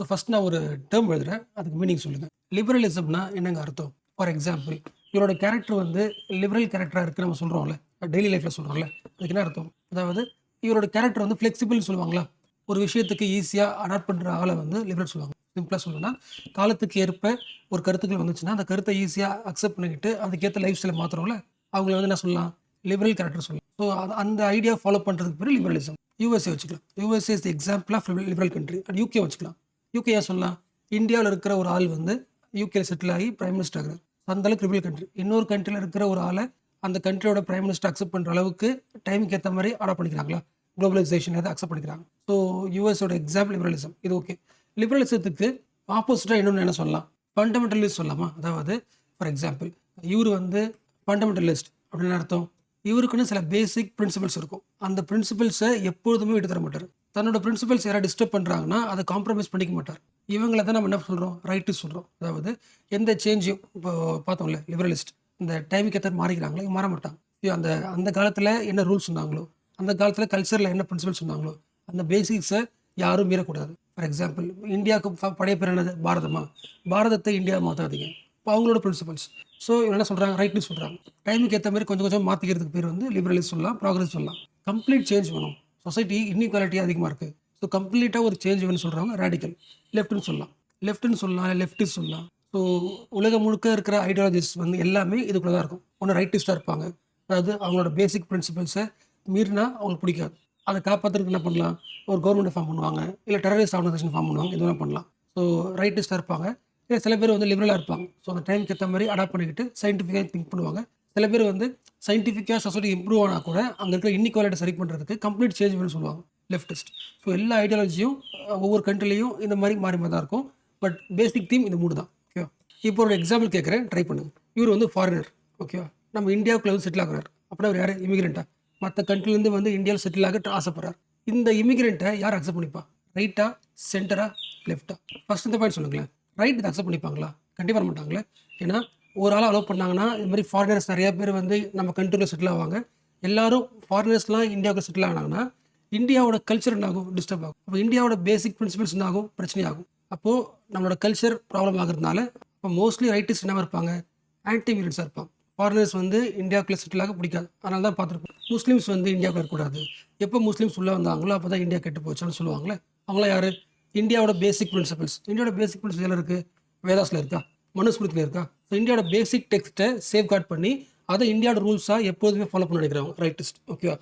So first நான் ஒரு term எழுதுறேன், அதுக்கு மீனிங் சொல்லுங்க. லிபரலிசம்னா என்னங்க அர்த்தம்? ஃபார் எக்ஸாம்பிள், இவரோட கேரக்டர் வந்து லிபரல் கேரக்டரா இருக்கு நம்ம சொல்றோம்ல, டெய்லி லைஃப்ல சொல்றோம்ல. அதுக்கு என்ன அர்த்தம்? அதாவது இவரோட கேரக்டர் வந்து ஃப்ளெக்சிபிள்னு சொல்லுவாங்களா? ஒரு விஷயத்துக்கு ஈஸியா அடாப்ட் பண்ற ஆள வந்து லிபரல் சொல்லுவாங்க. சிம்பிளா சொல்லணும்னா, காலத்துக்கு ஏற்ப ஒரு கருத்துக்கள் வந்துச்சுன்னா, அந்த கருத்த ஈஸியா அக்செப்ட் பண்ணிக்கிட்டு, அதுக்கேத்த லைஃப் ஸ்டைல மாத்துறோம்ல, அவங்கள வந்து என்ன சொல்லலாம்? லிபரல் கேரக்டர் சொல்லலாம். ஸோ அந்த ஐடியா ஃபாலோ பண்றதுக்கு பேரு லிபரலிசம். யுஎஸ்ஏ வச்சுக்கலாம். USA is the example of liberal country. And UK வச்சுக்கலாம். யுகே ஏன் சொல்லலாம்? இந்தியாவுல இருக்கிற ஒரு ஆள் வந்து யுகேல செட்டில் ஆகி பிரைம் மினிஸ்டர் ஆகுறாரு. அந்த அளவுக்கு லிபரல் கண்ட்ரி. இன்னொரு கண்ட்ரில இருக்கிற ஒரு ஆள அந்த கண்ட்ரியோட பிரைம் மினிஸ்டர் அக்செப்ட் பண்ற அளவுக்கு டைமுக்கு ஏத்த மாரி அடாப்ட் பண்ணிக்கிறாங்களா? குளோபலைசேஷன் எத அக்செப்ட் பண்ணிக்கிறாங்க. ஸோ யுஎஸோட எக்ஸாம்பிள் லிபரலிசம். இது ஓகே. லிபரலிசத்துக்கு ஆப்போசிட்டா இன்னொன்னு என்ன சொல்லலாம்? ஃபண்டமெண்டலிஸ்ட் சொல்லலாமா? அதாவது ஃபார் எக்ஸாம்பிள், இவரு வந்து ஃபண்டமெண்டலிஸ்ட் அப்படின்னு அர்த்தம். இவருக்குன்னு சில பேசிக் பிரின்சிபல்ஸ் இருக்கும். அந்த பிரின்சிபல்ஸை எப்பொழுதுமே விட்டு தர மாட்டார். தன்னோட பிரின்சிபல்ஸ் யாராவது டிஸ்டர்ப் பண்றாங்கன்னா அதை காம்ப்ரமைஸ் பண்ணிக்க மாட்டார். இவங்களை தான் நம்ம என்ன சொல்றோம்? ரைட்டு சொல்றோம். அதாவது எந்த சேஞ்சையும் இப்போ பார்த்தோம்ல லிபரலிஸ்ட், இந்த டைமுக்கு ஏற்ற மாறிக்கிறாங்களோ இவங்க மாற மாட்டாங்க. அந்த அந்த காலத்தில் என்ன ரூல்ஸ் சொன்னாங்களோ, அந்த காலத்தில் கல்ச்சரில் என்ன பிரின்சிபல் சொன்னாங்களோ, அந்த பேசிக்ஸை யாரும் மீறக்கூடாது. ஃபார் எக்ஸாம்பிள், இந்தியாவுக்கு படைய பேர் என்னது? பாரதமா? பாரதத்தை இந்தியா மாற்றாதீங்க. இப்போ அவங்களோட பிரின்சிபல்ஸ். ஸோ இவங்க என்ன சொல்கிறாங்க? ரைட்னு சொல்கிறாங்க. டைமுக்கு ஏற்ற மாதிரி கொஞ்சம் கொஞ்சம் மாற்றிக்கிறதுக்கு பேர் வந்து லிபரலிஸ்ட் சொல்லலாம், ப்ராக்ரஸ் சொல்லலாம். கம்ப்ளீட் சேஞ்ச் வேணும். சொசைட்டி இன்இக்வாலிட்டி அதிகமாக இருக்குது. ஸோ கம்ப்ளீட்டாக ஒரு சேஞ்ச் வேணும்னு சொல்கிறவங்க ரேடிக்கல் லெஃப்ட்னு சொல்லலாம். லெஃப்டிஸ்ட் சொல்லலாம். ஸோ உலகம் முழுக்க இருக்கிற ஐடியாலஜிஸ் வந்து எல்லாமே இதுக்குள்ளே தான் இருக்கும். ஒன்று ரைட்டிஸ்டாக இருப்பாங்க. அதாவது அவங்களோட பேசிக் பிரின்சிபல்ஸை மீறினா அவங்களுக்கு பிடிக்காது. அதை காப்பாற்றுறதுக்கு என்ன பண்ணலாம்? ஒரு கவர்மெண்ட் ஃபார்ம் பண்ணுவாங்க, இல்லை டெரரிஸ்ட் ஆர்கனைசேஷன் ஃபார்ம் பண்ணுவாங்க. எதுவும் பண்ணலாம். ஸோ ரைட்டிஸ்டாக இருப்பாங்க. இல்லை சில பேர் வந்து லிபரலாக இருப்பாங்க. ஸோ அந்த டைமுக்கு ஏற்ற மாதிரி அடாப்ட் பண்ணிக்கிட்டு சயின்டிஃபிக்காக திங்க் பண்ணுவாங்க. சில பேர் வந்து சயின்டிஃபிக்காக சொசைட்டி இம்ப்ரூவ் ஆனால் கூட அங்கே இருக்கிற இன்இக்வாலிட்டி சரி பண்ணுறதுக்கு கம்ப்ளீட் சேஞ்ச் வேணும்னு சொல்லுவாங்க லெஃப்டிஸ்ட். ஸோ எல்லா ஐடியாலஜியும் ஒவ்வொரு கண்ட்ரிலையும் இந்த மாதிரி மாறி மாறி தான் இருக்கும். பட் பேசிக் தீம் இந்த மூணு தான். ஓகேவா? இப்போ ஒரு எக்ஸாம்பிள் கேட்குறேன், ட்ரை பண்ணுங்க. இவர் வந்து ஃபாரினர். ஓகேவா? நம்ம இந்தியாவுக்குள்ள வந்து செட்டில் ஆகுறாரு. அப்படின்னா அவர் யார்? இமிகிரண்ட்டா? மற்ற கண்ட்ரிலேருந்து வந்து இந்தியாவில் செட்டில் ஆக ஆசைப்படுறாரு. இந்த இமிகிரண்ட்டை யார் அக்செப்ட் பண்ணிப்பா? ரைட்டா, சென்டரா, லெஃப்டா? ஃபர்ஸ்ட் இந்த பாயிண்ட் சொல்லுங்களேன். ரைட் இதை அக்செப்ட் பண்ணிப்பாங்களா? கண்டிப்பாக பண்ண மாட்டாங்களே. ஏன்னா ஒரு ஆள் அலோவ் பண்ணாங்கன்னா இந்த மாதிரி ஃபாரினர்ஸ் நிறைய பேர் வந்து நம்ம கண்ட்ரியில் செட்டில் ஆவாங்க. எல்லாரும் ஃபாரினர்ஸ்லாம் இந்தியாவுக்கு செட்டில் ஆனாங்கன்னா இந்தியாவோட கல்ச்சர் என்ன ஆகும்? டிஸ்டர்ப் ஆகும். அப்போ இந்தியாவோட பேசிக் பிரின்சிபல்ஸ் என்ன ஆகும்? பிரச்சனையாகும். அப்போது நம்மளோட கல்ச்சர் ப்ராப்ளம் ஆகுறதுனால இப்போ மோஸ்ட்லி ரைட்டிஸ்ட் என்ன இருப்பாங்க? ஆன்டி இமிகிரண்ட்ஸாக இருப்பாங்க. ஃபாரினர்ஸ் வந்து இந்தியாவுக்குள்ள செட்டில் ஆக பிடிக்காது. அதனால தான் பார்த்துருப்போம். முஸ்லீம்ஸ் வந்து இந்தியாவுக்கு இருக்கக்கூடாது. எப்போ முஸ்லீம்ஸ் உள்ளே வந்தாங்களோ அப்போ தான் இந்தியா கெட்டு போச்சான்னு சொல்லுவாங்களே. அவங்களாம் யார்? இந்தியாவோட பேசிக் பிரின்சிபல்ஸ். இந்தியாவோட பேசிக் பிரின்சிபல் எல்லாம் இருக்குது. வேதாஸில் இருக்கா? மனுஸ்மிருதியில் இருக்கா? ஸோ இந்தியாவோட பேசிக் டெக்ஸ்ட்டை சேஃப்கார்ட் பண்ணி அதை இந்தியாவோட ரூல்ஸாக எப்போதுமே ஃபாலோ பண்ண நினைக்கிறவங்க ரைட்டிஸ்ட். ஓகேவா?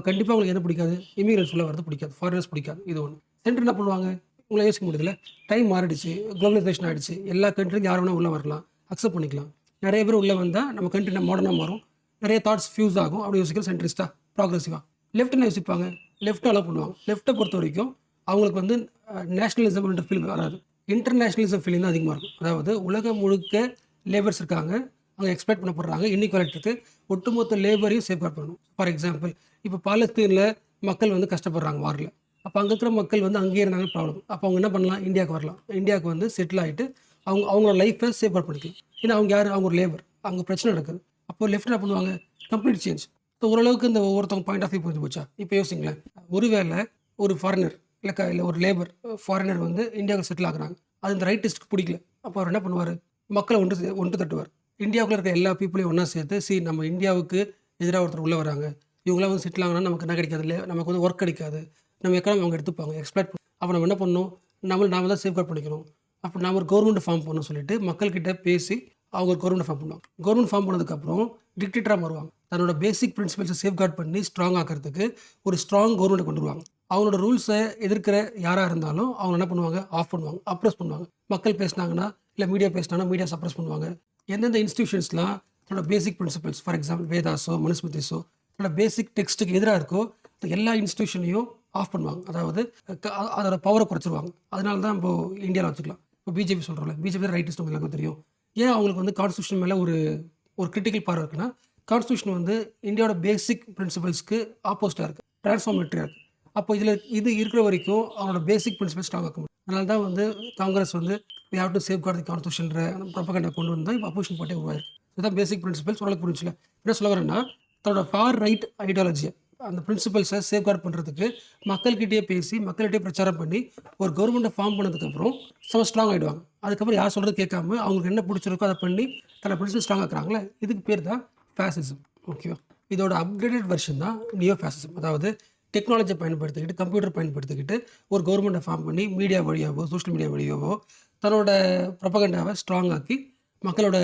கண்டிப்பாக உங்களுக்கு என்ன பிடிக்காது? இமிகிரன்ஸ் உள்ள வரது பிடிக்காது, ஃபாரினர்ஸ் பிடிக்காது. இது ஒன்று. சென்டர் என்ன பண்ணுவாங்க? உங்களை யோசிக்க முடியல. டைம் மாறிடுச்சு, குளோபலைசேஷன் ஆகிடுச்சு. எல்லா கண்ட்ரியும் யார் வேணால் உள்ளே வரலாம், அக்செப்ட் பண்ணிக்கலாம். நிறைய பேர் உள்ளே வந்தால் நம்ம கண்ட்ரி நம்ம மாடர்னாக மாறும், நிறைய தாட்ஸ் ஃபியூஸ் ஆகும். அப்படி யோசிக்கிற சென்ட்ரிஸ்டாக, ப்ராக்ரெசிவாக. லெஃப்ட் என்ன யோசிப்பாங்க? லெஃப்ட் அலோவ் பண்ணுவாங்க. லெஃப்ட்டை பொறுத்த வரைக்கும் அவங்களுக்கு வந்து நேஷனலிசம்ன்ற ஃபீல் வராது, இன்டர்நேஷனலிசம் ஃபீலிங் தான் அதிகமாக இருக்கும். அதாவது உலகம் முழுக்க லேபர்ஸ் இருக்காங்க, அவங்க எக்ஸ்பெக்ட் பண்ணப்படுறாங்க. இன்இக்வாலிட்டிக்கு ஒட்டுமொத்த லேபரையும் சேஃப்கார்ட் பண்ணணும். ஃபார் எக்ஸாம்பிள், இப்போ பாலஸ்தீனில் மக்கள் வந்து கஷ்டப்படுறாங்க வாரில். அப்போ அங்கே இருக்கிற மக்கள் வந்து அங்கேயே இருந்தாங்க ப்ராப்ளம். அப்போ அவங்க என்ன பண்ணலாம்? இந்தியாவுக்கு வரலாம். இந்தியாவுக்கு வந்து செட்டில் ஆகிட்டு அவங்களோட லைஃப்பை சேஃப்கார்ட் பண்ணிக்கலாம். ஏன்னா அவங்க யார்? அவங்க ஒரு லேபர். அங்கே பிரச்சனை நடக்குது. அப்போ லெஃப்ட் என்ன பண்ணுவாங்க? Complete change. ஸோ ஓரளவுக்கு இந்த ஒவ்வொருத்தவங்க பாயிண்ட் ஆஃப் வியூ புரிஞ்சு போச்சா? இப்போ யோசிங்களேன். ஒருவேளை ஒரு ஃபாரினர் இல்லை ஒரு லேபர் ஃபாரினர் வந்து இந்தியாவுக்கு செட்டில் ஆகுறாங்க. அது இந்த ரைட்டிஸ்ட்க்கு பிடிக்கல. அப்போ அவர் என்ன பண்ணுவார்? மக்களை ஒன்று தட்டுவார். இந்தியாவுக்குள்ள இருக்க எல்லா பீப்புளையும் ஒன்றா சேர்த்து, நம்ம இந்தியாவுக்கு எதிராக ஒருத்தர் உள்ளே வராங்க, இவங்களாம் வந்து செட்டில் ஆகினா நமக்கு என்ன கிடைக்காது? இல்லை, நமக்கு வந்து ஒர்க் கிடைக்காது, நம்ம எக்கனாமி அவங்க எடுத்துப்பாங்க, எக்ஸ்பெக்ட். அப்போ நம்ம என்ன பண்ணணும்? நாம தான் சேஃப்கார்ட் பண்ணிக்கணும். அப்போ நாம் ஒரு கவர்மெண்ட் ஃபார்ம் பண்ணணும்னு சொல்லிட்டு மக்கள்கிட்ட பேசி அவங்க ஒரு கவர்மெண்ட் ஃபார்ம் பண்ணுவாங்க. கவர்மெண்ட் ஃபார்ம் பண்ணதுக்கப்புறம் டிக்டேட்டராக மாறுவாங்க. தன்னோட பேசிக் பிரின்சிபல்ஸை சேஃப்கார்ட் பண்ணி ஸ்ட்ராங் ஆக்கிறதுக்கு ஒரு ஸ்ட்ராங் கவர்மெண்ட்டை கொண்டு வருவாங்க. அவங்களோட ரூல்ஸை எதிர்க்கிற யாராக இருந்தாலும் அவங்க என்ன பண்ணுவாங்க? ஆஃப் பண்ணுவாங்க, அப்ரெஸ் பண்ணுவாங்க. மக்கள் பேசினாங்கன்னா, இல்லை மீடியா பேசினாங்கன்னா மீடியா சப்ரெஸ் பண்ணுவாங்க. எந்தெந்த இன்ஸ்டியூஷன்ஸ்லாம் தன்னோட பேசிக் பிரின்சிபல்ஸ், ஃபார் எக்ஸாம்பிள் வேதாஸோ மனுஸ்மிருதிஸோ, தன்னோட பேசிக் டெக்ஸ்ட்டுக்கு எதிராக இருக்கோ எல்லா இன்ஸ்டியூஷனையும் ஆஃப் பண்ணுவாங்க. அதாவது அதோட பவரை குறைச்சிருவாங்க. அதனால தான் இப்போ இந்தியாவில் வச்சுக்கலாம். இப்போ பிஜேபி சொல்கிறோம்ல, பிஜேபி ரைட்டிஸ்ட் எல்லாருக்கும் தெரியும். ஏன் அவங்களுக்கு வந்து கான்ஸ்டியூஷன் மேலே ஒரு கிரிட்டிக்கல் பார்வை இருக்குன்னா, கான்ஸ்டியூஷன் வந்து இந்தியாவோட பேசிக் பிரின்சிபல்ஸ்க்கு ஆப்போசிட்டாக இருக்குது, டிரான்ஸ்ஃபார்மேட்டரியாக இருக்குது. அப்போ இது இருக்கிற வரைக்கும் அவனோட பேசிக் பிரின்சிபல் ஸ்ட்ராங் ஆக்க முடியும். அதனால தான் வந்து காங்கிரஸ் வந்து we have to safeguard the கான்ஸ்டியூஷன்ற ப்ரொபகண்டா கொண்டு வந்து இப்போ அப்போசிஷன் பார்ட்டி உருவாயிருக்கு. இதுதான் பேசிக் பிரின்சிபல்ஸ். ஓரளவுக்கு புரிஞ்சுல என்ன சொல்ல வரேன்னா, தன்னோட ஃபார் ரைட் ஐடியாலஜியை அந்த பிரின்சிபல்ஸை சேஃப்கார்ட் பண்ணுறதுக்கு மக்கள்கிட்டயே பேசி மக்கள்கிட்டயே பிரச்சாரம் பண்ணி ஒரு கவர்மெண்ட்டை ஃபார்ம் பண்ணதுக்கப்புறம் செம ஸ்ட்ராங் ஆகிடுவாங்க. அதுக்கப்புறம் யார் சொல்கிறது கேட்காம அவங்களுக்கு என்ன பிடிச்சிருக்கோ அதை பண்ணி தன்னை பிரின்சிபல் ஸ்ட்ராங் ஆக்குறாங்களே, இதுக்கு பேர் தான் ஃபேசிசம். ஓகேவா? இதோட அப்கிரேடட் வெர்ஷன் தான் நியோ ஃபேசிசம். அதாவது டெக்னாலஜியை பயன்படுத்திக்கிட்டு கம்ப்யூட்டர் பயன்படுத்திக்கிட்டு ஒரு கவர்மெண்ட்டை ஃபார்ம் பண்ணி மீடியா வழியாவோ சோஷியல் மீடியா வழியாவோ தன்னோட ப்ரொபகண்டாவை ஸ்ட்ராங் ஆக்கி மக்களோட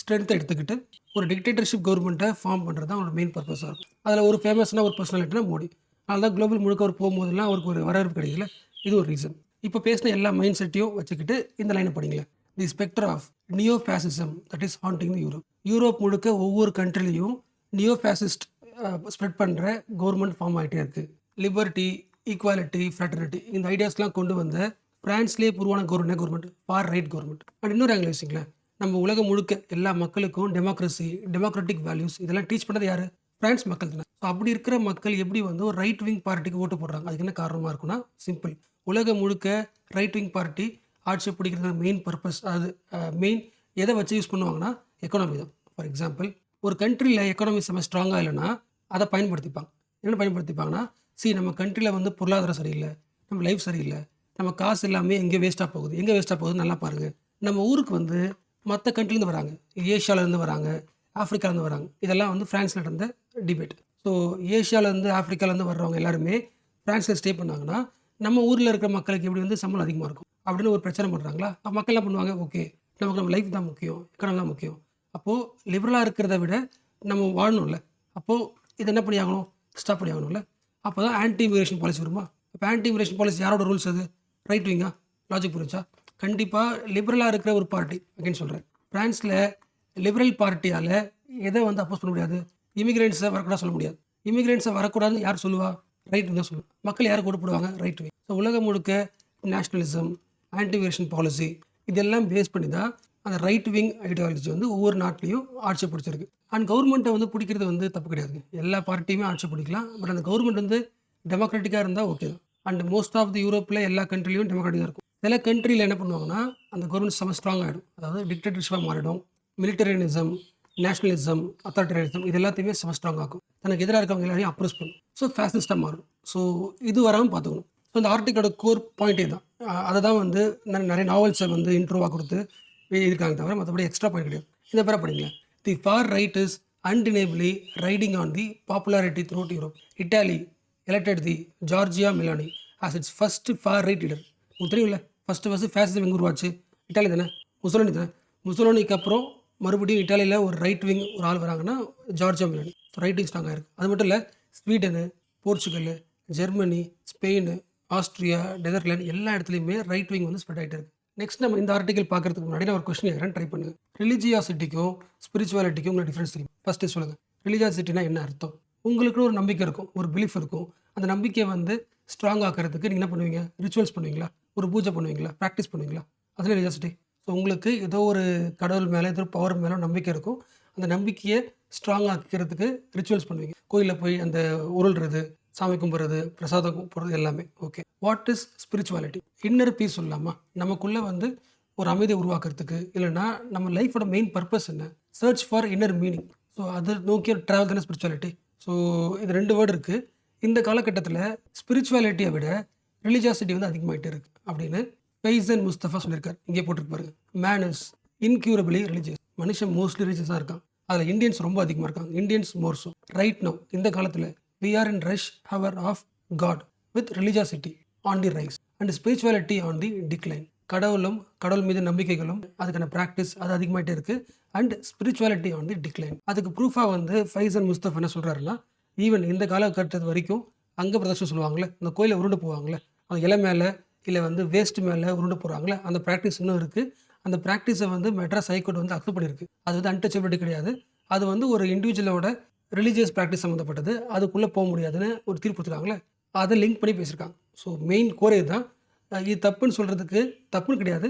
ஸ்ட்ரென்த்தை எடுத்துக்கிட்டு ஒரு டிக்டேட்டர்ஷிப் கவர்மெண்ட்டை ஃபார்ம் பண்ணுறது தான் அவரோட மெயின் பர்பஸாக இருக்கும். அதில் ஒரு ஃபேமஸான ஒரு பர்சனாலிட்டினா மோடி. அதனால தான் குளோபல் முழுக்க அவர் போகும்போதெல்லாம் அவருக்கு ஒரு வரவேற்பு கிடைக்கல. இது ஒரு ரீசன். இப்போ பேசின எல்லா மைண்ட் செட்டையும் வச்சுக்கிட்டு இந்த லைனை படிங்களேன். The spectre of neo fascism that is haunting the Europe. Europe முழுக்க ஒவ்வொரு கண்ட்ரிலையும் நியோ ஃபேசிஸ்ட் ஸ்ப்ரெட் பண்ணுற கவர்மெண்ட் ஃபார்ம் ஆகிட்டே இருக்குது. லிபர்ட்டி, ஈக்குவாலிட்டி, ஃப்ராட்டர்னிட்டி இந்த ஐடியாஸ்லாம் கொண்டு வந்த ஃப்ரான்ஸ்லேயே உருவான government for right government. And இன்னொரு ஆங்கிள் வச்சுங்களேன், நம்ம உலகம் முழுக்க எல்லா மக்களுக்கும் டெமோக்ரஸி, டெமோக்ராட்டிக் வேல்யூஸ் இதெல்லாம் டீச் பண்ணது யார்? ஃப்ரான்ஸ் மக்கள் தானே. ஸோ அப்படி இருக்கிற மக்கள் எப்படி வந்து ஒரு ரைட் விங் பார்ட்டிக்கு ஓட்டு போடுறாங்க? அதுக்கு என்ன காரணமாக இருக்குன்னா சிம்பிள். உலகம் முழுக்க ரைட் விங் பார்ட்டி ஆட்சி பிடிக்கிறது மெயின் பர்பஸ். அது மெயின் எதை வச்சு யூஸ் பண்ணுவாங்கன்னா எக்கானமி தான். ஃபார் எக்ஸாம்பிள், ஒரு கண்ட்ரியில் எக்கானமி செம்ம ஸ்ட்ராங்காக இல்லைன்னா அதை பயன்படுத்திப்பாங்க. என்ன பயன்படுத்திப்பாங்கன்னா, நம்ம கண்ட்ரியில் வந்து பொருளாதாரம் சரியில்லை, நம்ம லைஃப் சரியில்லை, நம்ம காசு எல்லாமே எங்கே வேஸ்ட்டாக போகுது நல்லா பாருங்கள். நம்ம ஊருக்கு வந்து மற்ற கண்ட்ரிலேருந்து வராங்க, ஏஷியாவிலேருந்து வராங்க, ஆஃப்ரிக்காலேருந்து வராங்க. இதெல்லாம் வந்து ஃப்ரான்ஸில் நடந்த டிபேட். ஸோ ஏஷியாவிலேருந்து ஆஃப்ரிக்காலேருந்து வர்றவங்க எல்லாருமே ஃப்ரான்ஸில் ஸ்டே பண்ணாங்கன்னா நம்ம ஊரில் இருக்கிற மக்களுக்கு எப்படி வந்து சம்பளம் அதிகமாக இருக்கும் அப்படின்னு ஒரு பிரச்சனை பண்ணுறாங்களா? மக்கள் என்ன பண்ணுவாங்க? ஓகே, நமக்கு நம்ம லைஃப் தான் முக்கியம், எக்கனாமி தான் முக்கியம். அப்போது லிபரலாக இருக்கிறத விட நம்ம வாழணும்ல. அப்போது இது என்ன பண்ணி ஆகணும்? ஸ்டாப் பண்ணி ஆகணும்ல. அப்போ தான் ஆன்டி இமிகிரேஷன் பாலிசி வருமா? இப்போ ஆன்டி இமிகிரேஷன் பாலிசி யாரோட ரூல்ஸ்? அது ரைட் விங்கா? லாஜிக் புரிஞ்சா? கண்டிப்பாக லிபரலாக இருக்கிற ஒரு பார்ட்டி அப்படின்னு சொல்கிறேன். ஃப்ரான்ஸில் லிபரல் பார்ட்டியால் எதை வந்து அப்போஸ் பண்ண முடியாது? இமிகிரேண்ட்ஸை வரக்கூடாது சொல்ல முடியாது. இமிகிரேண்ட்ஸை வரக்கூடாதுன்னு யார் சொல்லுவா? ரைட் விங் தான் சொல்லுவாங்க. மக்கள் யாருக்கு ஓட்டு போடுவாங்க? Right wing. ஸோ உலகம் முழுக்க நேஷனலிசம், ஆன்டி இமிகிரேஷன் பாலிசி இதெல்லாம் பேஸ் பண்ணி தான் அந்த ரைட் விங் ஐடியாலஜி வந்து ஒவ்வொரு நாட்டிலையும் ஆட்சி பிடிச்சிருக்கு. அண்ட் கவர்மெண்ட்டை வந்து பிடிக்கிறது வந்து தப்பு கிடையாது. எல்லா பார்ட்டியுமே ஆட்சி பிடிக்கலாம். பட் அந்த கவர்மெண்ட் வந்து டெமோக்ராட்டிக்காக இருந்தால் ஓகே தான். அண்ட் மோஸ்ட் ஆஃப் தி யூரோப்பில் எல்லா கண்ட்ரிலையும் டெமோக்ராட்டிக்காக இருக்கும். சில கண்ட்ரியில் என்ன பண்ணுவாங்கன்னா அந்த கவர்மெண்ட் செம்ம ஸ்ட்ராங் ஆகிடும். அதாவது டிக்டேட்டர்ஷிப்பாக மாறிடும். மிலிட்டரியனிசம், நேஷனலிசம், அத்தாரிட்டரிசம் இது எல்லாத்தையுமே செம்ம ஸ்ட்ராங் ஆகும். தனக்கு எதிராக இருக்கவங்க எல்லாரையும் அப்ரோச் பண்ணும். ஸோ ஃபேசிஸ்டாக மாறும். ஸோ இது வராமல் பார்த்துக்கணும். ஸோ இந்த ஆர்டிக்கலோட கோர் பாயிண்டே தான். அதை தான் வந்து நிறைய நாவல்ஸை வந்து இன்ட்ரோவாக கொடுத்து எழுதியிருக்காங்க, தவிர மற்றபடி எக்ஸ்ட்ரா பாயிண்ட் கிடையாது. இந்த பேரை படிங்களேன். The far right is undeniably riding on the popularity throughout Europe. Italy elected the Giorgia Meloni as its first far right leader. உங்களுக்கு தெரியும்ல, ஃபஸ்ட்டு ஃபேசிசம் எங்கே உருவாச்சு? இட்டாலி தானே, முசோலினி தானே. முசோலினிக்கு அப்புறம் மறுபடியும் இட்டாலியில் ஒரு ரைட் விங் ஒரு ஆள் வராங்கன்னா ஜார்ஜியா மெலோனி. ரைட் விங் ஸ்ட்ராங்காக இருக்குது. அது மட்டும் இல்லை, Sweden, Portugal, Germany, Spain, Austria, Netherlands எல்லா இடத்துலையுமே ரைட் விங் வந்து ஸ்ப்ரெட் ஆகிட்டு இருக்குது. நெக்ஸ்ட் நம்ம இந்த ஆர்டிகல் பார்க்கறதுக்கு முன்னாடி நான் ஒரு கொஸ்டின் கேட்குறேன், ட்ரை பண்ணுங்கள். ரிலிஜியாசிட்டிக்கும் ஸ்பிரிச்சுவாலிட்டிக்கும் உங்களுக்கு டிஃப்ரென்ஸ் தெரியும்? ஃபஸ்ட்டு சொல்லுங்கள். ரிலிஜியாசிட்டினா என்ன அர்த்தம்? உங்களுக்குன்னு ஒரு நம்பிக்கை இருக்கும், ஒரு பிலீஃப் இருக்கும். அந்த நம்பிக்கையை வந்து ஸ்ட்ராங் ஆக்கிறதுக்கு நீங்கள் என்ன பண்ணுவீங்க? ரிச்சுவல்ஸ் பண்ணுவீங்களா? ஒரு பூஜை பண்ணுவீங்களா? ப்ராக்டிஸ் பண்ணுவீங்களா? அதில் ரிலிஜியாசிட்டி. ஸோ உங்களுக்கு ஏதோ ஒரு கடவுள் மேலே ஏதோ பவர் மேலே நம்பிக்கை இருக்கும். அந்த நம்பிக்கையை ஸ்ட்ராங் ஆக்கிறதுக்கு ரிச்சுவல்ஸ் பண்ணுவீங்க. கோயிலில் போய் அந்த உருள்றது, சாமி கும்பிட்றது, பிரசாதம் போடுறது எல்லாமே. Okay, what is spirituality? Inner peace சொல்லலாமா? நமக்குள்ளே வந்து ஒரு அமைதியை உருவாக்குறதுக்கு, இல்லைனா நம்ம லைஃபோட மெயின் பர்பஸ் என்ன? Search for inner meaning. So அது நோக்கிய ட்ராவல் தானே ஸ்பிரிச்சுவாலிட்டி. ஸோ இது 2 வேர்டு இருக்குது. இந்த காலகட்டத்தில் ஸ்பிரிச்சுவாலிட்டியை விட ரிலிஜியாசிட்டி வந்து அதிகமாகிட்டே இருக்குது அப்படின்னு ஃபைசன் முஸ்தஃபா சொல்லியிருக்காரு. இங்கே போட்டிருக்கு. Man is incurably religious. மனுஷன் மோஸ்ட்லி ரிலிஜியஸாக இருக்கான். அதில் இந்தியன்ஸ் ரொம்ப அதிகமாக இருக்காங்க. Indians more so. Right now, இந்த காலத்தில் we are in rush hour of God with religiosity on the rise and spirituality on the decline. கடவுளும் கடவுள் மீது நம்பிக்கைகளும் அதுக்கான ப்ராக்டிஸ் அது அதிகமாகிட்டே இருக்குது. And spirituality on the decline. அதுக்கு ப்ரூஃபாக வந்து ஃபைசன் முஸ்தஃபா என்ன சொல்கிறாருன்னா, ஈவன் இந்த காலகட்டத்து வரைக்கும் அங்கே பிரதர்ஷனம் சொல்லுவாங்களே, அந்த கோயிலை உருண்டு போவாங்களே, அந்த இலை மேலே இல்லை வந்து வேஸ்ட் மேலே உருண்டு போகிறாங்களே, அந்த ப்ராக்டிஸ் இன்னும் இருக்குது. அந்த ப்ராக்டிஸை வந்து மெட்ராஸ் ஹைகோர்ட் வந்து அக்செப்ட் பண்ணியிருக்கு. அது வந்து அன்டச்சபிலிட்டி கிடையாது. அது வந்து ஒரு இண்டிவிஜுவலோட ரிலீஜியஸ் ப்ராக்டிஸ் சம்மந்தப்பட்டது, அதுக்குள்ளே போக முடியாதுன்னு ஒரு தீர்ப்பு கொடுத்துருக்காங்களே, அதை லிங்க் பண்ணி பேசியிருக்காங்க. ஸோ மெயின் கோரே தான். இது தப்புன்னு சொல்கிறதுக்கு தப்புன்னு கிடையாது.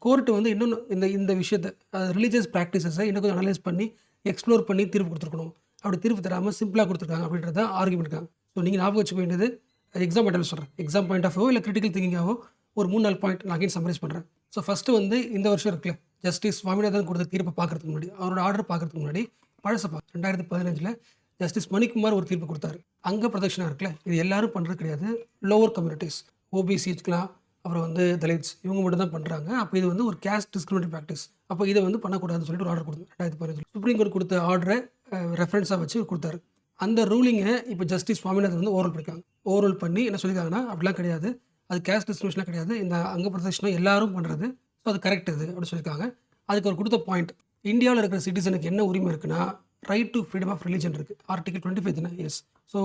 கோர்ட்டு வந்து இன்னொன்று இந்த விஷயத்தை ரிலீஜியஸ் ப்ராக்டிசஸை இன்னும் கொஞ்சம் அனலைஸ் பண்ணி எக்ஸ்ப்ளோர் பண்ணி தீர்ப்பு கொடுத்துருக்கணும். அப்படி தீர்ப்பு தராமல் சிம்பிளாக கொடுத்துருக்காங்க அப்படின்றத ஆர்குமெண்ட் இருக்காங்க. ஸோ நீங்கள் ஞாபகம் வச்சுக்க வேண்டியது, எக்ஸாம் பாயிண்ட் சொல்கிறேன், எக்ஸாம் பாயிண்ட் ஆஃபோ இல்லை கிரிட்டிக்கல் திங்கிங்காவோ ஒரு 3-4 பாயிண்ட் நான் அகைன் சம்மரைஸ் பண்ணுறேன். ஸோ ஃபஸ்ட்டு வந்து இந்த வருஷம் இருக்குல்ல, ஜஸ்டிஸ் சுவாமிநாதன் கொடுத்த தீர்ப்பை பார்க்குறதுக்கு முன்னாடி, அவரோட ஆர்டர் பார்க்குறதுக்கு முன்னாடி பழசை பார்க்க 2015 ஜஸ்டிஸ் மணிக்குமார் ஒரு தீர்ப்பு கொடுத்தாரு. அங்க ப்ரொடெக்ஷனாக இருக்குல்ல, இது எல்லாரும் பண்ணுறது கிடையாது. லோவர் கம்யூனிட்டிஸ், ஓபிசி வச்சுக்கலாம், அப்புறம் வந்து தலித்ஸ், இவங்க மட்டும் தான் பண்ணுறாங்க. அப்போ இது வந்து ஒரு கேஸ்ட் டிஸ்கிரிமினேட் ப்ராக்டிஸ். அப்போ இதை வந்து பண்ணக்கூடாதுன்னு சொல்லிட்டு ஒரு ஆர்டர் கொடுத்தாரு 2015. சுப்ரீம் கோர்ட் கொடுத்த ஆர்டரை ரெஃபரன்ஸாக வச்சு கொடுத்தாரு. அந்த ரூலிங்கை இப்போ ஜஸ்டிஸ் சுவாமிநாதன் வந்து ஓவரால் பண்ணியிருக்காங்க. ஓவரால் பண்ணி என்ன சொல்லியிருக்காங்கன்னா, அப்படிலாம் கிடையாது, அது கேஸ்ட் டிஸ்கிரிமினேஷன்லாம் கிடையாது, இந்த அங்க ப்ரொடெக்ஷனும் எல்லாரும் பண்ணுறது, ஸோ அது கரெக்ட் இது அப்படின்னு சொல்லியிருக்காங்க. அதுக்கு அவர் கொடுத்த பாயிண்ட், இந்தியாவில் இருக்கிற சிட்டிசனுக்கு என்ன உரிமை இருக்குன்னா, right to freedom of religion இருக்குது. ஆர்டிகல் 25 தானே? Yes. So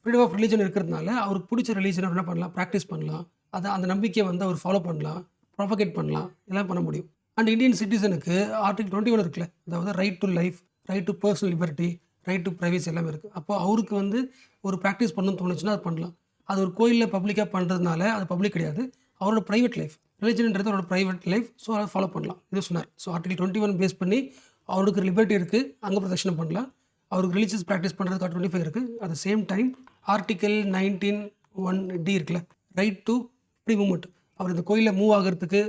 freedom of religion இருக்கிறதுனால அவருக்கு பிடிச்ச ரிலீஜனை என்ன பண்ணலாம், ப்ராக்டிஸ் பண்ணலாம், அதை அந்த நம்பிக்கையை வந்து அவர் ஃபாலோ பண்ணலாம், ப்ரொபகேட் பண்ணலாம், இதெல்லாம் பண்ண முடியும். அண்ட் இந்தியன் சிட்டிசனுக்கு ஆர்டிகல் 21 இருக்குல்ல, அதாவது right to life, right to personal liberty, right to privacy எல்லாமே இருக்குது. அப்போ அவருக்கு வந்து ஒரு ப்ராக்டிஸ் பண்ணணும்னு தோணுச்சுன்னா அது பண்ணலாம். அது ஒரு கோயிலில் பப்ளிக்காக பண்ணுறதுனால அது பப்ளிக் கிடையாது, அவரோட ப்ரைவேட் லைஃப். ரிலிஜன்ன்றது அவரோட ப்ரைவேட் லைஃப், ஸோ அதை ஃபாலோ பண்ணலாம் இது சொன்னார். ஸோ ஆர்டிகல் 21 பேஸ் பண்ணி அவருக்கு லிபர்ட்டி இருக்குது, அங்கே ப்ரொடெக்ஷன் பண்ணலாம். அவருக்கு ரிலீஜியஸ் ப்ராக்டிஸ் பண்ணுறதுக்கு 25 இருக்குது. At the same time article 19(1)(d இருக்குல்ல, ரைட் டு ஃப்ரீ மூவ்மெண்ட். அவர் இந்த கோயிலில் மூவ் ஆகிறதுக்கு,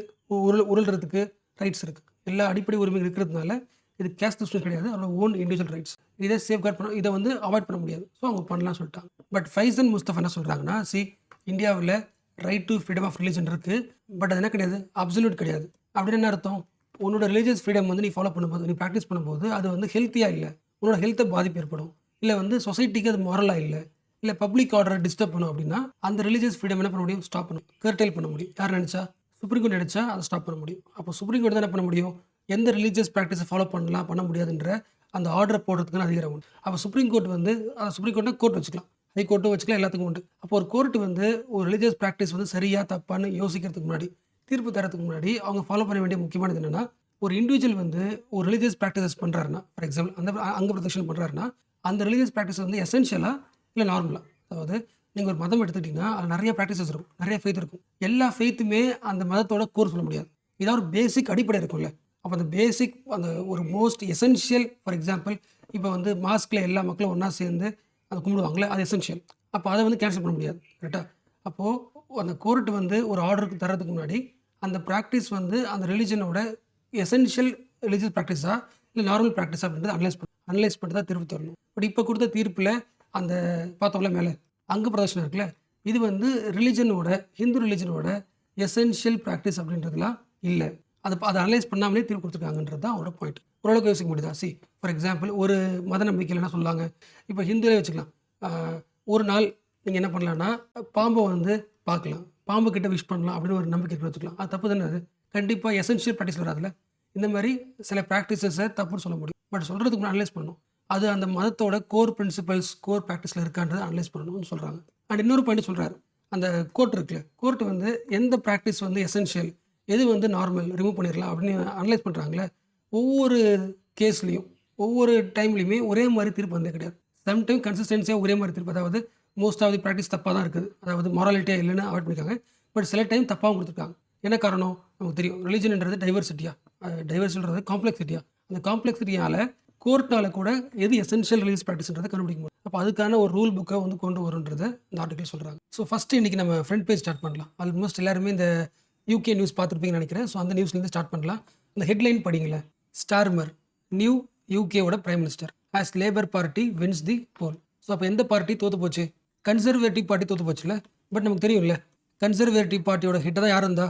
உருள்றதுக்கு ரைட்ஸ் இருக்குது. எல்லா அடிப்படை உரிமைகள் இருக்கிறதுனால இது கேஸ்ட் டிஸ்கிரிமினேஷன் கிடையாது, அவரோட ஓன் இண்டிவிஜுவல் ரைட்ஸ். இதை சேஃப்கார்ட் பண்ண, இதை வந்து அவாய்ட் பண்ண முடியாது, ஸோ அவங்க பண்ணலாம் சொல்லிட்டாங்க. பட் ஃபைசன் முஸ்தஃபா என்ன சொல்கிறாங்கன்னா, இந்தியாவில் right to freedom of religion இருக்குது, பட் அது என்ன கிடையாது, அப்சல்யூட் கிடையாது. அப்படின்னு என்ன அர்த்தம், உன்னோட ரிலீஜியஸ் ஃப்ரீடம் வந்து நீ ஃபாலோ பண்ணும்போது, நீ ப்ராக்டிஸ் பண்ணும்போது அது வந்து ஹெல்த்தியாக இல்லை, உன்னோட ஹெல்த்தை பாதிப்பு ஏற்படும், இல்லை வந்து சொசைட்டிக்கு அது மாரலாக இல்லை பப்ளிக் ஆர்டரை டிஸ்டர்ப் பண்ணும் அப்படின்னா அந்த ரிலீஜியஸ் ஃப்ரீடம் என்ன பண்ண முடியும், ஸ்டாப் பண்ணும், கர்டைல் பண்ண முடியும். யார் நினச்சா, சுப்ரீம் கோர்ட் நினச்சா அதை ஸ்டாப் பண்ண முடியும். அப்போ சுப்ரீம் கோர்ட் தான் என்ன பண்ண முடியும், எந்த ரிலீஜியஸ் ப்ராக்டிஸை ஃபாலோ பண்ண முடியாதுன்ற அந்த ஆர்டரை போடுறதுக்குன்னு அதிகாரம் உண்டு. அப்போ சுப்ரீம் கோர்ட் வந்து, சுப்ரீம் கோர்ட்னா கோர்ட் வச்சுக்கலாம், ஹை கோர்ட்டும் வச்சுக்கலாம், எல்லாத்துக்கும் உண்டு. அப்போ ஒரு கோர்ட் வந்து ஒரு ரிலீஜியஸ் ப்ராக்டிஸ் வந்து சரியா தப்பான்னு யோசிக்கிறதுக்கு முன்னாடி, தீர்ப்பு தரத்துக்கு முன்னாடி அவங்க ஃபாலோ பண்ண வேண்டிய முக்கியமானது என்னென்னா, ஒரு இண்டிவிஜுவல் வந்து ஒரு ரிலீஜியஸ் ப்ராக்டிசஸ் பண்ணுறாருன்னா, ஃபார் எக்ஸாம்பிள் அந்த அங்க ப்ரொடெக்ஷன் பண்ணுறாருன்னா, அந்த ரிலீஜியஸ் ப்ராக்டிஸ் வந்து எசென்ஷியலாக இல்லை நார்மலாக, அதாவது நீங்கள் ஒரு மதம் எடுத்துக்கிட்டிங்கன்னா அது நிறைய ப்ராக்டிசஸ் இருக்கும், நிறைய ஃபெய்த் இருக்கும். எல்லா ஃபெய்த்துமே அந்த மதத்தோட கோர் சொல்ல முடியாது, இதான் ஒரு பேசிக் அடிப்படை இருக்கும்ல. அப்போ அந்த பேசிக், அந்த ஒரு மோஸ்ட் எசென்ஷியல், ஃபார் எக்ஸாம்பிள் இப்போ வந்து மாஸ்கில் எல்லா மக்களும் ஒன்றா சேர்ந்து அதை கும்பிடுவாங்களே, அது எசென்ஷியல். அப்போ அதை வந்து கேன்சல் பண்ண முடியாது, கரெக்டாக? அப்போது அந்த கோர்ட் வந்து ஒரு ஆர்டருக்கு தரதுக்கு முன்னாடி அந்த ப்ராக்டிஸ் வந்து அந்த ரிலீஜனோட எசென்ஷியல் ரிலீஜியஸ் ப்ராக்டிஸா இல்லை நார்மல் ப்ராக்டிஸா அப்படின்றத அனலைஸ் பண்ணி தான் தீர்ப்பு தரணும். பட் இப்போ கொடுத்த தீர்ப்பில் அந்த பார்த்தோம்ல மேலே அங்க பிரதர்ஷனம் இருக்குல்ல, இது வந்து ரிலிஜனோட, ஹிந்து ரிலிஜனோட எசென்ஷியல் ப்ராக்டிஸ் அப்படின்றதுலாம் இல்லை, அதை அனலைஸ் பண்ணாமலே தீர்ப்பு கொடுத்துருக்காங்கன்றது தான் அவரோட பாயிண்ட். ஓரளவுக்கு யோசிக்க முடியுதா? ஃபார் எக்ஸாம்பிள் ஒரு மத நம்பிக்கையில் என்ன சொல்லுவாங்க, இப்போ ஹிந்துலே வச்சுக்கலாம், ஒரு நாள் நீங்கள் என்ன பண்ணலான்னா பாம்பை வந்து பார்க்கலாம், பாம்பு கிட்ட விஷ் பண்ணலாம் அப்படின்னு ஒரு நம்பிக்கை வச்சுக்கலாம். அது தப்பு தானே? அது கண்டிப்பாக எசென்ஷியல் ப்ராக்டிஸ் வராதுல்ல. இந்த மாதிரி சில ப்ராக்டிசஸை தப்புன்னு சொல்ல முடியும், பட் சொல்கிறதுக்கு முன்னாடி அனலைஸ் பண்ணணும், அது அந்த மதத்தோட கோர் பிரின்சிபல்ஸ், கோர் ப்ராக்டிஸில் இருக்கான்றதை அனலைஸ் பண்ணணும்னு சொல்கிறாங்க. அண்ட் இன்னொரு பாயிண்ட் சொல்கிறாரு, அந்த கோர்ட் இருக்குல்ல, கோர்ட் வந்து எந்த ப்ராக்டிஸ் வந்து எசென்ஷியல், எது வந்து நார்மல், ரிமூவ் பண்ணிடலாம் அப்படின்னு அனலைஸ் பண்ணுறாங்களே. ஒவ்வொரு கேஸ்லேயும் ஒவ்வொரு டைம்லையுமே ஒரே மாதிரி தீர்ப்பு வந்தே கிடையாது. சம்டைம் கன்சிஸ்டன்சியாக ஒரே மாதிரி தீர்ப்பு, அதாவது மோஸ்ட் ஆஃப் தி ப்ராக்டிஸ் தப்பாக தான் இருக்குது, அதாவது மொராலிட்டியாக இல்லைன்னு அவாய்ட் பண்ணியிருக்காங்க. பட் சில டைம் தப்பாகவும் கொடுத்துருக்காங்க. என்ன காரணம் நமக்கு தெரியும், ரிலிஜன்ன்றது டைவர்சிட்டின்றது காம்ப்ளெக்சிட்டியா, அந்த காம்ப்ளெக்சிட்டியால் கோர்ட்டால் கூட எது எசென்ஷியல் ரிலீஜியஸ் ப்ராக்டிஸ்ன்றதை கண்டுபிடிக்க முடியும். அப்போ அதுக்கான ஒரு ரூல் புக்கை வந்து கொண்டு வருன்றதை இந்த ஆர்டிகல் சொல்கிறாங்க. ஸோ ஃபஸ்ட்டு இன்றைக்கி நம்ம ஃப்ரண்ட் பேஜ் ஸ்டார்ட் பண்ணலாம். ஆல்மோஸ்ட் எல்லாருமே இந்த யூகே நியூஸ் பார்த்துருப்பீங்கன்னு நினைக்கிறேன். ஸோ அந்த நியூஸ்லேருந்து ஸ்டார்ட் பண்ணலாம். அந்த ஹெட்லைன் படிங்களேன், ஸ்டார்மர் நியூ யூகேவோட prime minister as Labour party wins the poll. So அப்போ எந்த பார்ட்டி தோற்று போச்சு, கன்சர்வேட்டிவ் பார்ட்டி தோற்று போச்சுல. பட் நமக்கு தெரியும்ல, கன்சர்வேட்டிவ் பார்ட்டியோட ஹெட்டை தான் யார் இருந்தா,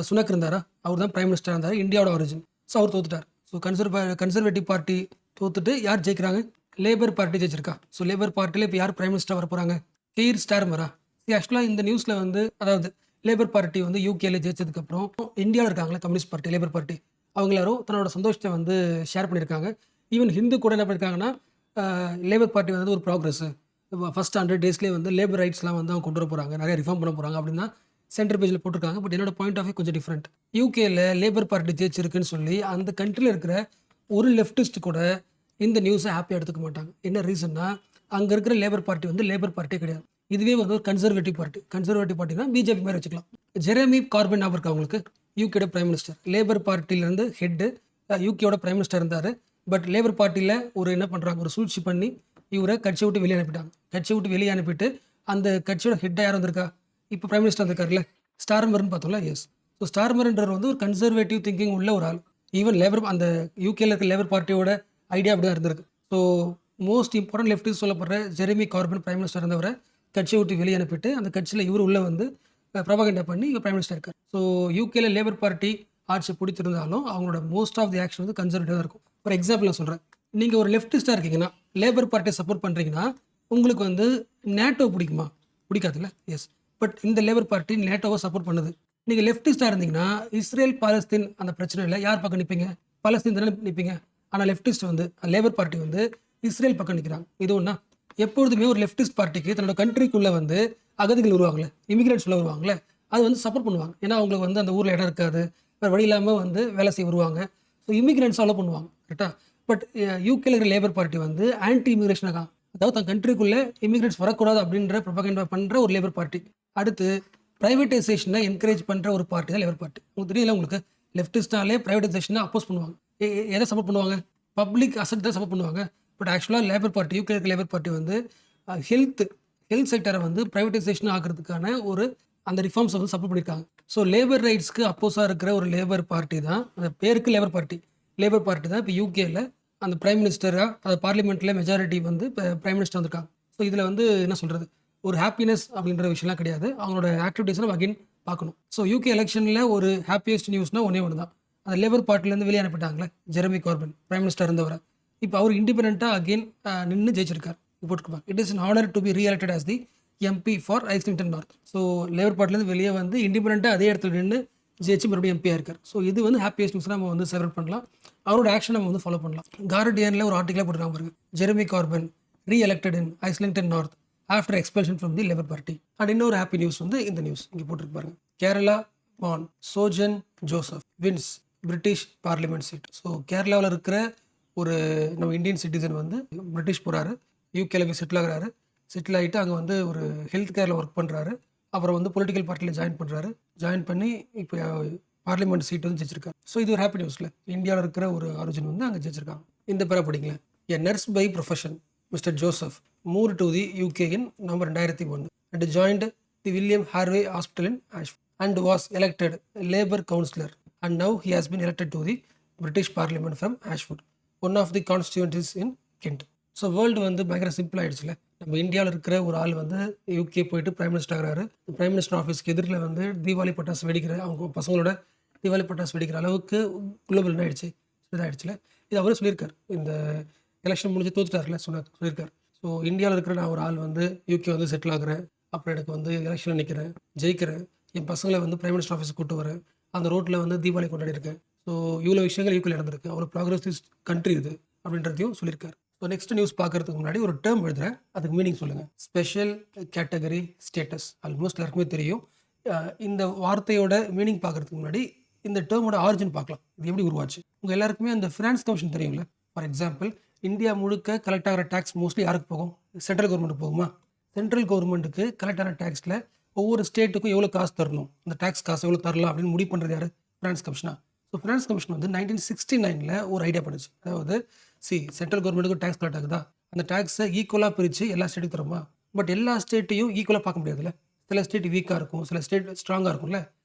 சுனக் இருந்தாரா, அவர் தான் பிரைம் மினிஸ்டர் இருந்தார், இந்தியாவோட ஒரிஜின். ஸோ அவர் தோத்துட்டார். ஸோ கன்சர்வேட்டிவ் பார்ட்டி தோத்துட்டு யார் ஜெயிக்கிறாங்க, லேபர் பார்ட்டி ஜெயிச்சிருக்கா. ஸோ லேபர் பார்ட்டியில் இப்போ யார் பிரைம் மினிஸ்டர் வர போகிறாங்க, கெய்ர் ஸ்டார்மரா. ஆக்சுவலாக இந்த நியூஸில் வந்து, அதாவது லேபர் பார்ட்டி வந்து யூகேல ஜெயிச்சதுக்கப்புறம் இந்தியாவில் இருக்காங்களே கம்யூனிஸ்ட் பார்ட்டி, லேபர் பார்ட்டி, அவங்க எல்லாரும் தன்னோட சந்தோஷத்தை வந்து ஷேர் பண்ணியிருக்காங்க. ஈவன் ஹிந்து கூட என்ன பண்ணியிருக்காங்கன்னா, லேபர் பார்ட்டி வந்து ஒரு ப்ராக்ரஸ், ஃபஸ்ட் 100 டேஸ்லேயே வந்து லேபர் ரைட்ஸ்லாம் வந்து அவங்க கொண்டு வர போகிறாங்க, நிறைய ரிஃபார்ம் பண்ண போகிறாங்க அப்படின்னா சென்டர் பேஜில் போட்டிருக்காங்க. பட் என்னோட பாயிண்ட் ஆஃப் வியூ கொஞ்சம் டிஃப்ரெண்ட். யூகேல லேபர் பார்ட்டி ஜெயிச்சிருக்குன்னு சொல்லி அந்த கண்ட்ரியில் இருக்கிற ஒரு லெஃப்டிஸ்ட் கூட இந்த நியூஸை ஹாப்பியாக எடுத்துக்க மாட்டாங்க. என்ன ரீசன்னா, அங்கே இருக்கிற லேபர் பார்ட்டி வந்து லேபர் பார்ட்டியே கிடையாது, இதுவே வந்து ஒரு கன்சர்வேட்டிவ் பார்ட்டினா பிஜேபி மாதிரி வச்சுக்கலாம். ஜெரமி கார்பின் ஞாபகம் இருக்கா அவங்களுக்கு, யூகேட பிரைம் மினிஸ்டர், லேபர் பார்ட்டிலேருந்து ஹெட்டு, யூகேயோட பிரைம் மினிஸ்டர் இருந்தார். பட் லேபர் பார்ட்டியில் ஒரு என்ன பண்ணுறாங்க, ஒரு சூழ்ச்சி பண்ணி இவரை கட்சியை விட்டு வெளியே அனுப்பிட்டாங்க. கட்சியை விட்டு வெளியே அனுப்பிட்டு அந்த கட்சியோட ஹெட்டாக யார் வந்திருக்கா, இப்போ பிரைம் மினிஸ்டர் வந்திருக்காருல்ல, ஸ்டார்மர்னு பார்த்தோம்ல. எஸ். ஸோ ஸ்டார்மர்ன்றது வந்து ஒரு கன்சர்வேட்டிவ் திங்கிங் உள்ள ஒரு ஆள். ஈவன் லேபர், அந்த யூகேல இருக்க லேபர் பார்ட்டியோட ஐடியா அப்படி தான் இருந்திருக்கு. ஸோ மோஸ்ட் இம்பார்ட்டன்ட் லெஃப்டிஸ்ட் சொல்லப்படுற ஜெரமி கார்பன் பிரைம் மினிஸ்டர் இருந்தவரை கட்சியை விட்டு வெளியே அனுப்பிட்டு அந்த கட்சியில் இவர் உள்ளே வந்து ப்ரொபகண்டா பண்ணி இவர் பிரைம் மினிஸ்டர் இருக்கார். ஸோ யூகேல லேபர் பார்ட்டி ஆட்சி பிடிச்சிருந்தாலும் அவங்களோட மோஸ்ட் ஆஃப் தி ஆக்ஷன் வந்து கன்சர்வேட்டிவாக இருக்கும். ஃபார் எக்ஸாம்பிள் நான் சொல்கிறேன், நீங்கள் ஒரு லெஃப்டிஸ்டாக இருக்கீங்கன்னா லேபர் பார்ட்டியை சப்போர்ட் பண்ணுறீங்கன்னா உங்களுக்கு வந்து நேட்டோ பிடிக்குமா? பிடிக்காதுல்ல. எஸ், பட் இந்த லேபர் பார்ட்டி நேட்டோவை சப்போர்ட் பண்ணுது. நீங்கள் லெஃப்டிஸ்டாக இருந்தீங்கன்னா இஸ்ரேல் பாலஸ்தீன் அந்த பிரச்சனையில் யார் பக்கம் நிற்பீங்க? பாலஸ்தீன் தானே நிற்பீங்க. ஆனால் லெஃப்டிஸ்ட் வந்து லேபர் பார்ட்டி வந்து இஸ்ரேல் பக்கம் நிற்கிறாங்க. இது ஒன்றா எப்பொழுதுமே ஒரு லெஃப்டிஸ்ட் பார்ட்டிக்கு தன்னோட கண்ட்ரிக்குள்ளே வந்து அகதிகள் வருவாங்களே, இமிகிரேட்ஸ் உள்ள வருவாங்களே, அது வந்து சப்போர்ட் பண்ணுவாங்க. ஏன்னா அவங்களுக்கு வந்து அந்த ஊரில் இடம் இருக்காது, வேறு வழி இல்லாமல் வந்து வேலை செய்ய வருவாங்க. ஸோ இமிகிரேட்ஸ் அலோ பண்ணுவாங்க, கரெக்டாக. பட் யூகேல இருக்கிற லேபர் பார்ட்டி வந்து ஆன்டி இமிகிரேஷனாக, அதாவது தன் கண்ட்ரிக்குள்ளே இமிகிரேட்ஸ் வரக்கூடாது அப்படின்ற ப்ரொபகண்டா பண்ணுற ஒரு லேபர் பார்ட்டி. அடுத்து ப்ரைவேட்டைசேஷனை என்கரேஜ் பண்ணுற ஒரு பார்ட்டி தான் லேபர் பார்ட்டி. உங்களுக்கு தெரியல, உங்களுக்கு லெஃப்டிஸ்டாலே ப்ரைவேட்டைசேஷனை அப்போஸ் பண்ணுவாங்க. எதை சப்போர்ட் பண்ணுவாங்க? பப்ளிக் அசட் தான் சப்போர்ட் பண்ணுவாங்க. பட் ஆக்சுவலாக labour party, UK labour party வந்து ஹெல்த் செக்டரை வந்து ப்ரைவேட்டைசேஷன் ஆகிறதுக்கான ஒரு அந்த ரிஃபார்ம்ஸ் வந்து சப்போர்ட் பண்ணியிருக்காங்க. ஸோ லேபர் ரைட்ஸ்க்கு அப்போஸாக இருக்கிற ஒரு லேபர் பார்ட்டி தான், அந்த பேருக்கு லேபர் பார்ட்டி தான் இப்போ யூகேல அந்த பிரைம் மினிஸ்டராக, அந்த பார்லிமெண்ட்டில் மெஜாரிட்டி வந்து இப்போ பிரைம் மினிஸ்டர் வந்திருக்காங்க. ஸோ இதில் வந்து என்ன சொல்கிறது, ஒரு ஹாப்பினஸ் அப்படின்ற விஷயம்லாம் கிடையாது. அவங்களோட ஆக்டிவிட்டீஸை நம்ம அகைன் பார்க்கணும். ஸோ யூகே எலெக்ஷனில் ஒரு ஹாப்பியஸ்ட் நியூஸ்னால் ஒன்றே ஒன்று தான், அந்த லேபர் பார்ட்டிலேருந்து வெளியே அனுப்பிட்டாங்களே ஜெரமி கார்பன் பிரைம் மினிஸ்டர் இருந்தவரை. இப்போ அவர் இண்டிபெண்ட்டாக அகெயின் நின்று ஜெயிச்சிருக்கார். போட்டுருப்பாங்க, it is an honour to be re-elected as the MP for Islington North. So Labour பார்ட்டிலேருந்து வெளியே வந்து இண்டிபெண்ட்டாக அதே இடத்துல நின்று ஜெயிச்சு மறுபடியும் எம்பியாக இருக்கார். ஸோ இது வந்து ஹாப்பியஸ்ட் நியூஸ் நம்ம வந்து செலிப்ரேட் பண்ணலாம். அவரோட ஆக்ஷன் நம்ம வந்து ஃபாலோ பண்ணலாம். கார்டியனில் ஒரு ஆர்டிக்கலாக போட்டுருக்காங்க பாருங்க, Jeremy Corbyn re-elected in Islington North after expulsion from the Labour party. And இன்னொரு ஹாப்பி நியூஸ் வந்து இந்த நியூஸ் இங்கே போட்டுருக்கு பாருங்க, Kerala born Sojan Joseph wins British parliament seat. So கேரளாவில் இருக்கிற ஒரு நம்ம இந்தியன் சிட்டிசன் வந்து பிரிட்டிஷ் போகிறாரு, யூகேல போய் செட்டில் ஆகிறாரு. செட்டில் ஆகிட்டு அங்கே வந்து ஒரு ஹெல்த் கேரில் ஒர்க் பண்ணுறாரு. அப்புறம் வந்து பொலிட்டிக்கல் பார்ட்டியில் ஜாயின் பண்ணுறாரு. ஜாயின் பண்ணி இப்போ பார்லிமெண்ட் சீட் வந்து ஜெயிச்சிருக்காரு. ஸோ இது ஒரு ஹாப்பி நியூஸில் இந்தியாவில் இருக்கிற ஒரு ஆரிஜின் வந்து அங்கே ஜெயிச்சிருக்காங்க. இந்த பேரை படிங்களேன், a nurse by profession mister Joseph move to the UK in November 2001 and joined the William Harvey hospital in Ashford and was elected Labour councillor and now he has been elected to the British parliament from Ashford, one of the constituencies in Kent. So world வந்து பயங்கர simple ஆகிடுச்சுல. நம்ம இந்தியாவில் இருக்கிற ஒரு ஆள் வந்து UK போயிட்டு prime minister ஆகிறாரு. பிரைம் மினிஸ்டர் ஆஃபீஸ்க்கு எதிரில் வந்து தீபாவளி பட்டாசு வெடிக்கிற, அவங்க பசங்களோட தீபாவளி பட்டாசு வெடிக்கிற அளவுக்கு குளோபல் ஆகிடுச்சு, இதாகிடுச்சுல. இது அவரே சொல்லியிருக்கார், இந்த எலெக்ஷன் முடிஞ்சு தோத்துட்டார்ல சொல்லியிருக்கார். ஸோ இந்தியாவில் இருக்கிற நான் ஒரு ஆள் வந்து யூகே வந்து செட்டில் ஆகிறேன், அப்புறம் எனக்கு வந்து எலெக்ஷனில் நிற்கிறேன், ஜெயிக்கிறேன், என் பசங்களை வந்து பிரைம் மினிஸ்டர் ஆஃபீஸுக்கு கூட்டு வரேன், அந்த ரோட்டில் வந்து தீபாவளி கொண்டாடி இருக்கேன். ஸோ இவ்வளோ விஷயங்கள் யூகேல நடந்திருக்கு, அவ்வளோ ப்ராக்ரஸிவ் கண்ட்ரி இது அப்படின்றதையும் சொல்லியிருக்காரு. ஸோ நெக்ஸ்ட் நியூஸ் பார்க்கறதுக்கு முன்னாடி ஒரு டேர்ம் எழுதுறேன், அதுக்கு மீனிங் சொல்லுங்கள். ஸ்பெஷல் கேட்டகரி ஸ்டேட்டஸ் ஆல்மோஸ்ட் எல்லாருக்குமே தெரியும். இந்த வார்த்தையோட மீனிங் பார்க்கறதுக்கு முன்னாடி இந்த டேர்மோட ஆரிஜின் பார்க்கலாம், இது எப்படி உருவாச்சு. உங்கள் எல்லாருக்குமே அந்த ஃபினான்ஸ் கமிஷன் தெரியும்ல. ஃபார் எக்ஸாம்பிள், இந்தியா முழுக்க கலெக்ட் ஆகிற டேக்ஸ் மோஸ்ட்லி யாருக்கு போகும்? சென்ட்ரல் கவர்மெண்ட் போகுமா? சென்ட்ரல் கவர்மெண்ட்டுக்கு கலெக்ட் ஆன டேக்ஸில் ஒவ்வொரு ஸ்டேட்டுக்கும் எவ்வளோ காசு தரணும், அந்த டேக்ஸ் காசு எவ்வளோ தரலாம் அப்படின்னு முடிவு பண்ணுறது யார்? ஃபினான்ஸ் கமிஷனா. ஸோ ஃபினான்ஸ் கமிஷன் வந்து 1969 ஒரு ஐடியா பண்ணுச்சு. அதாவது சென்ட்ரல் கவர்மெண்ட்டுக்கு டேக்ஸ் கலெக்ட் ஆகுதா, அந்த டேக்ஸை ஈக்குவலாக பிரித்து எல்லா ஸ்டேட்டுக்கு தருமா? பட் எல்லா ஸ்டேட்டையும் ஈக்குவலாக பார்க்க முடியாதுல்ல. சில ஸ்டேட் வீக்காக இருக்கும், சில ஸ்டேட் ஸ்ட்ராங்காக இருக்கும்ல.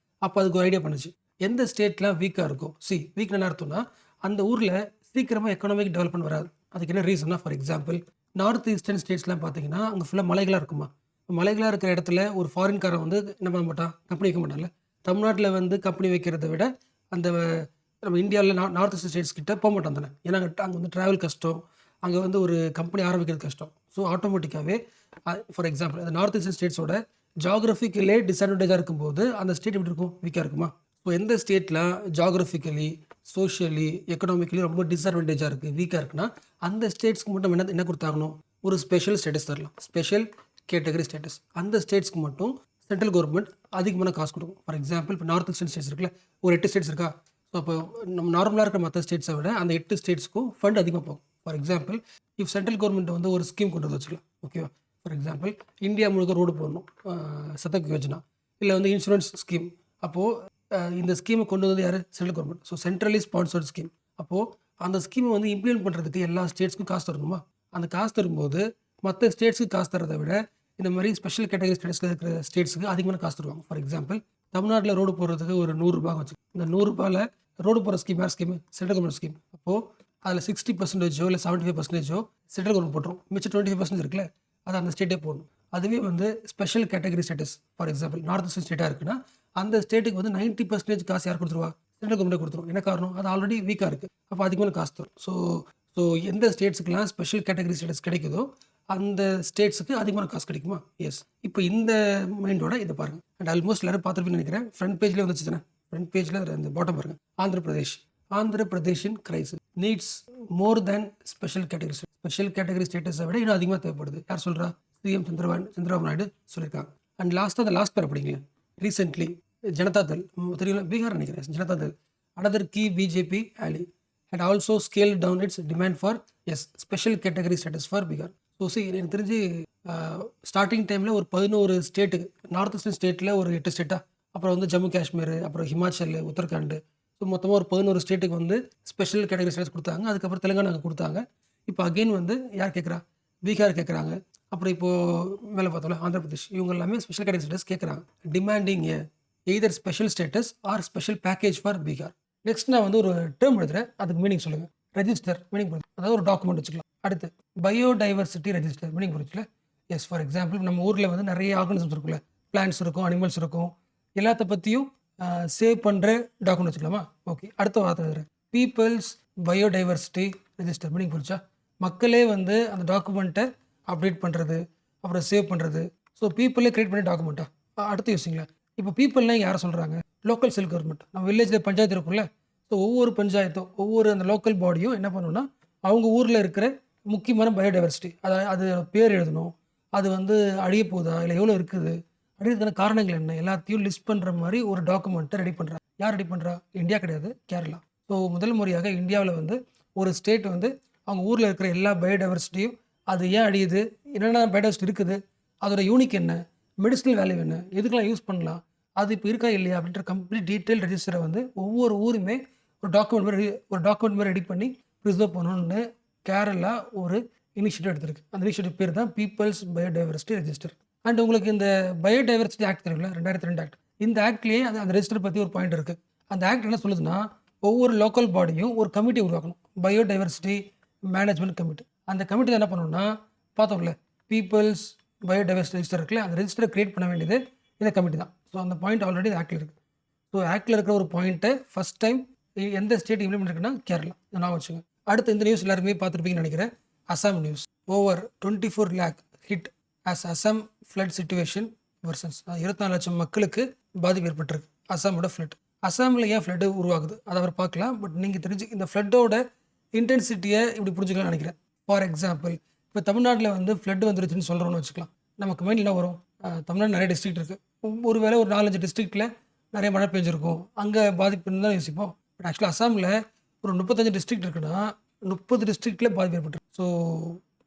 அப்போ அதுக்கு ஒரு ஐடியா பண்ணுச்சு, எந்த ஸ்டேட்லாம் வீக்காக இருக்கும், வீக் என்ன அர்த்தம்னா அந்த ஊரில் சீக்கிரமாக எக்கனாமிக் டெவலப்மெண்ட் வராது. அதுக்கு என்ன ரீசன்னா, ஃபார் எக்ஸாம்பிள் நார்த் ஈஸ்டர்ன் ஸ்டேட்ஸ்லாம் பார்த்தீங்கன்னா அங்கே ஃபுல்லாக மலைகளாக இருக்குமா. மலைகளாக இருக்கிற இடத்துல ஒரு ஃபாரின்காரன் வந்து என்ன பண்ண மாட்டான், கம்பெனி வைக்க மாட்டான்ல. தமிழ்நாட்டில் வந்து கம்பெனி வைக்கிறத விட அந்த நம்ம இந்தியாவில் நார்த் ஈஸ்ட் ஸ்டேட்ஸ் கிட்ட போக மாட்டோம் தானே. ஏன்னா அங்கே வந்து ட்ராவல் கஷ்டம், அங்கே வந்து ஒரு கம்பெனி ஆரம்பிக்கிறது கஷ்டம். ஸோ ஆட்டோமேட்டிக்காகவே ஃபார் எக்ஸாம்பிள் அந்த நார்த் ஈஸ்ட் ஸ்டேட்ஸோட ஜாகிரபிக்கலே டிஸ்அட்வான்டேஜாக இருக்கும்போது அந்த ஸ்டேட் எப்படி இருக்கும், வீக்காக இருக்குமா. ஸோ எந்த ஸ்டேட்லாம் ஜாகிரபிக்கலி, சோஷியலி, எக்கனாமிக்கலி ரொம்ப டிஸ்அட்வான்டேஜாக இருக்குது, வீக்காக இருக்குன்னா அந்த ஸ்டேட்ஸ்க்கு மட்டும் என்ன கொடுத்தாகணும், ஒரு ஸ்பெஷல் ஸ்டேட்டஸ் தரலாம், ஸ்பெஷல் கேட்டகரி ஸ்டேட்டஸ். அந்த ஸ்டேட்ஸ்க்கு மட்டும் சென்ட்ரல் கவர்மெண்ட் அதிகமான காசு கொடுக்கும். ஃபார் எக்ஸாம்பிள் இப்போ நார்த் ஈஸ்டர்ன் ஸ்டேட்ஸ் இருக்குல்ல, ஒரு 8 ஸ்டேட்ஸ் இருக்கா. ஸோ அப்போ நம்ம நார்மலாக இருக்கிற மற்ற ஸ்டேட்ஸை விட அந்த 8 ஸ்டேட்ஸ்க்கும் ஃபண்ட் அதிகமாக போகும். For example if central government வந்து ஒரு ஸ்கீம் கொண்டு வந்து வச்சுக்கலாம், ஓகேவா. ஃபார் எக்ஸாம்பிள் இந்தியா முழுக்க ரோடு போடணும், சதக் யோஜனா, இல்லை வந்து இன்சூரன்ஸ் ஸ்கீம். அப்போது இந்த ஸ்கீமை கொண்டு வந்து யார்? Central government. So centrally sponsored scheme. அப்போது அந்த ஸ்கீமை வந்து இம்ப்ளிமெண்ட் பண்ணுறதுக்கு எல்லா ஸ்டேட்ஸ்க்கும் காசு தரணுமா. அந்த காசு தரும்போது மற்ற ஸ்டேட்ஸுக்கு காசு தரதை விட இந்த மாதிரி ஸ்பெஷல் கேட்டகரி ஸ்டேட்டஸில் இருக்கிற ஸ்டேட்ஸுக்கு அதிகமான காசு தருவாங்க. ஃபார் எக்ஸாம்பிள் தமிழ்நாட்டில் ரோடு போடுறதுக்கு ஒரு 100 ரூபா வச்சு, இந்த 100 ரூபாயில் ரோடு போகிற ஸ்கீம் யார் ஸ்கீமு? Central government scheme. அப்போது அதில் 60% இல்லை 75% சென்ட்ரல் கவர்மெண்ட் போட்டுரும். மிச்சம் 25% இருக்குல்ல, அது அந்த ஸ்டேட்டே போடணும். அதுவே வந்து special category status, for example North Eastern ஸ்டேட்டாக இருக்குன்னா அந்த ஸ்டேட்டுக்கு வந்து 90% காசு யார் கொடுத்துருவா? சென்ட்ரல் கவர்மெண்ட்டே கொடுத்துரும். என்ன காரணம்? அது ஆல்ரெடி வீக்காக இருக்குது. அப்போ அதிகமான காசு தரும். ஸோ எந்த ஸ்டேட்ஸுக்கெல்லாம் ஸ்பெஷல் கேட்டகரி ஸ்டேட்டஸ் கிடைக்குதோ அந்த ஸ்டேட்ஸுக்கு அதிகமான காசு கிடைக்குமா? எஸ். இப்போ இந்த மைண்டோட இதை பாருங்கள். அண்ட் ஆல்மோஸ்ட் எல்லாரும் பார்த்துருப்பீங்கன்னு நினைக்கிறேன். ஃப்ரண்ட் பேஜ்லேயே வந்துச்சு தானே. ஃப்ரண்ட் பேஜில் அந்த பாட்டம் பாருங்கள். ஆந்திர பிரதேஷின் crisis needs more than special category status. Special category ஸ்டேட்டஸை விட இன்னும் அதிகமாக தேவைப்படுது. யார் சொல்கிறா? சிஎம் சந்திரபாபு நாயுடு சொல்லியிருக்காங்க. அண்ட் லாஸ்ட்டாக லாஸ்ட் பேர் அப்படிங்களேன். ரீசென்ட்லி ஜனதாதள் தெரியல, பீகார் நினைக்கிறேன். Janata Dal another key BJP ally had also scaled down its demand for special category status for Bihar. So எனக்கு தெரிஞ்சு ஸ்டார்டிங் டைமில் ஒரு 11 ஸ்டேட்டுக்கு, நார்த் ஈஸ்டர்ன் ஸ்டேட்டில் ஒரு 8 ஸ்டேட்டாக, அப்புறம் வந்து ஜம்மு காஷ்மீர், அப்புறம் ஹிமாச்சல், உத்தரகாண்ட், ஸோ மொத்தமாக ஒரு 11 ஸ்டேட்டுக்கு வந்து ஸ்பெஷல் கேட்டகரி ஸ்டேட்டஸ் கொடுத்தாங்க. அதுக்கப்புறம் தெலுங்கானாக்கு கொடுத்தாங்க. இப்போ அகெயின் வந்து யார் கேட்குறா? பீகார் கேட்குறாங்க. அப்புறம் இப்போது மேலே பார்த்தோம்ல ஆந்திர பிரதேஷ், இவங்க எல்லாமே ஸ்பெஷல் கேட்டகரி ஸ்டேட்டஸ் கேட்குறாங்க. Demanding either special status are special package for Bihar. Next நான் வந்து ஒரு டேர்ம் எழுதுறேன், அதுக்கு மீனிங் சொல்லுங்கள். ரெஜிஸ்டர் மீனிங் புரிஞ்சு, அதாவது ஒரு டாக்குமெண்ட் வச்சுக்கலாம். அடுத்து பயோடைவர்சிட்டி ரெஜிஸ்டர் மீனிங் புரிச்சுல. எஸ், ஃபார் எக்ஸாம்பிள் நம்ம ஊரில் வந்து நிறைய ஆர்கனிசம்ஸ் இருக்குல்ல, பிளான்ட்ஸ் இருக்கும், அனிமல்ஸ் இருக்கும், எல்லாத்த பற்றியும் சேவ் பண்ணுற டாக்குமெண்ட் வச்சுக்கலாமா? ஓகே. அடுத்த வார்த்தை எழுதுறேன், பீப்புள்ஸ் பயோடைவர்சிட்டி ரெஜிஸ்டர் மீனிங் புரிச்சா. மக்களே வந்து அந்த டாக்குமெண்ட்டை அப்டேட் பண்ணுறது, அப்புறம் சேவ் பண்ணுறது. ஸோ பீப்புளே கிரியேட் பண்ணி டாக்குமெண்ட்டா. அடுத்து யோசிங்களா, இப்போ பீப்புள்னால் யாரை சொல்கிறாங்க? Local self government. நம்ம வில்லேஜில் பஞ்சாயத்து இருக்கும்ல, ஸோ ஒவ்வொரு பஞ்சாயத்தும் ஒவ்வொரு அந்த லோக்கல் பாடியும் என்ன பண்ணணும்னா அவங்க ஊரில் இருக்கிற முக்கியமான பயோடைவர்சிட்டி, அது பேர் எழுதணும், அது வந்து அழிய போதா இல்லை எவ்வளோ இருக்குது, அழியதுக்கான காரணங்கள் என்ன, எல்லாத்தையும் லிஸ்ட் பண்ணுற மாதிரி ஒரு டாக்குமெண்ட்டை ரெடி பண்ணுறா. யார் ரெடி பண்ணுறா? இந்தியா கிடையாது, கேரளா. ஸோ முதல் முறையாக இந்தியாவில் வந்து ஒரு ஸ்டேட் வந்து அவங்க ஊரில் இருக்கிற எல்லா பயோடைவர்சிட்டியும், அது ஏன் அழியுது, என்னென்ன பயோடைவர்சிட்டி இருக்குது, அதோட யூனிக் என்ன, மெடிசினல் வேல்யூ என்ன, எதுக்கெல்லாம் யூஸ் பண்ணலாம், அது இப்போ இருக்கா இல்லையா அப்படின்ற கம்ப்ளீட் டீட்டெயில் ரெஜிஸ்டரை வந்து ஒவ்வொரு ஊருமே ஒரு டாக்குமெண்ட் மாதிரி ரெடி பண்ணி ப்ரிசர்வ் பண்ணணும்னு கேரளா ஒரு இனிஷியேட்டிவ் எடுத்திருக்கு. அந்த இனிஷியேட்டிவ் பேர் தான் பீப்புள்ஸ் பயோடைவர்சிட்டி ரெஜிஸ்டர். அண்ட் உங்களுக்கு இந்த பயோடைவர்சிட்டி ஆக்ட் தெரியுங்களா, 2002 ஆக்ட். இந்த ஆக்ட்லேயே அந்த ரெஜிஸ்டர் பற்றி ஒரு பாயிண்ட் இருக்குது. அந்த ஆக்ட் என்ன சொல்லுதுன்னா, ஒவ்வொரு லோக்கல் பாடியும் ஒரு கமிட்டி உருவாக்கணும், பயோடைவர்சிட்டி மேனேஜ்மெண்ட் கமிட்டி. அந்த கமிட்டி என்ன பண்ணணும்னா, பார்த்தோம்ல பீப்புள்ஸ் பயோடைவர்சிட்டி ரெஜிஸ்டர் இருக்குல்ல, அந்த ரெஜிஸ்டரை கிரியேட் பண்ண வேண்டியது இந்த கமிட்டி தான். ஸோ அந்த பாயிண்ட் ஆல்ரெடி ஆக்டில் இருக்குது. ஸோ ஆக்டில் இருக்கிற ஒரு பாயிண்ட்டை ஃபஸ்ட் டைம் எந்த ஸ்டேட் இம்ப்ளிமெண்ட் இருக்குன்னா கேரளா. நான் வச்சுக்கோங்க. அடுத்து இந்த நியூஸ் எல்லாருமே பார்த்துருப்பீங்கன்னு நினைக்கிறேன். Assam news. Over 24 lakh hit as Assam flood situation worsens. 24 லட்சம் மக்களுக்கு பாதிப்பு ஏற்பட்டிருக்கு அசாமோட ஃப்ளட். அசாமில் ஏன் ஃப்ளட்டு உருவாகுது அதை அவர் பார்க்கலாம். பட் நீங்கள் தெரிஞ்சு இந்த ஃப்ளட்டோட இன்டென்சிட்டியை இப்படி புரிஞ்சுக்கலாம்னு நினைக்கிறேன். ஃபார் எக்ஸாம்பிள், இப்போ தமிழ்நாட்டில் வந்து ஃப்ளட் வந்துருச்சுன்னு சொல்கிறோன்னு வச்சுக்கலாம். நமக்கு மைண்டில் என்ன வரும்? தமிழ்நாடு நிறைய டிஸ்ட்ரிக்ட் இருக்குது, ஒருவேளை ஒரு 4-5 டிஸ்ட்ரிக்டில் நிறைய மழை பெஞ்சிருக்கும், அங்கே பாதிப்புன்னு தான் யோசிப்போம். பட் ஆக்சுவலாக அசாமில் ஒரு 35 டிஸ்ட்ரிக்ட் இருக்குன்னா 30 டிஸ்ட்ரிக்டில் பாதிப்பு ஏற்பட்டுருக்கு. ஸோ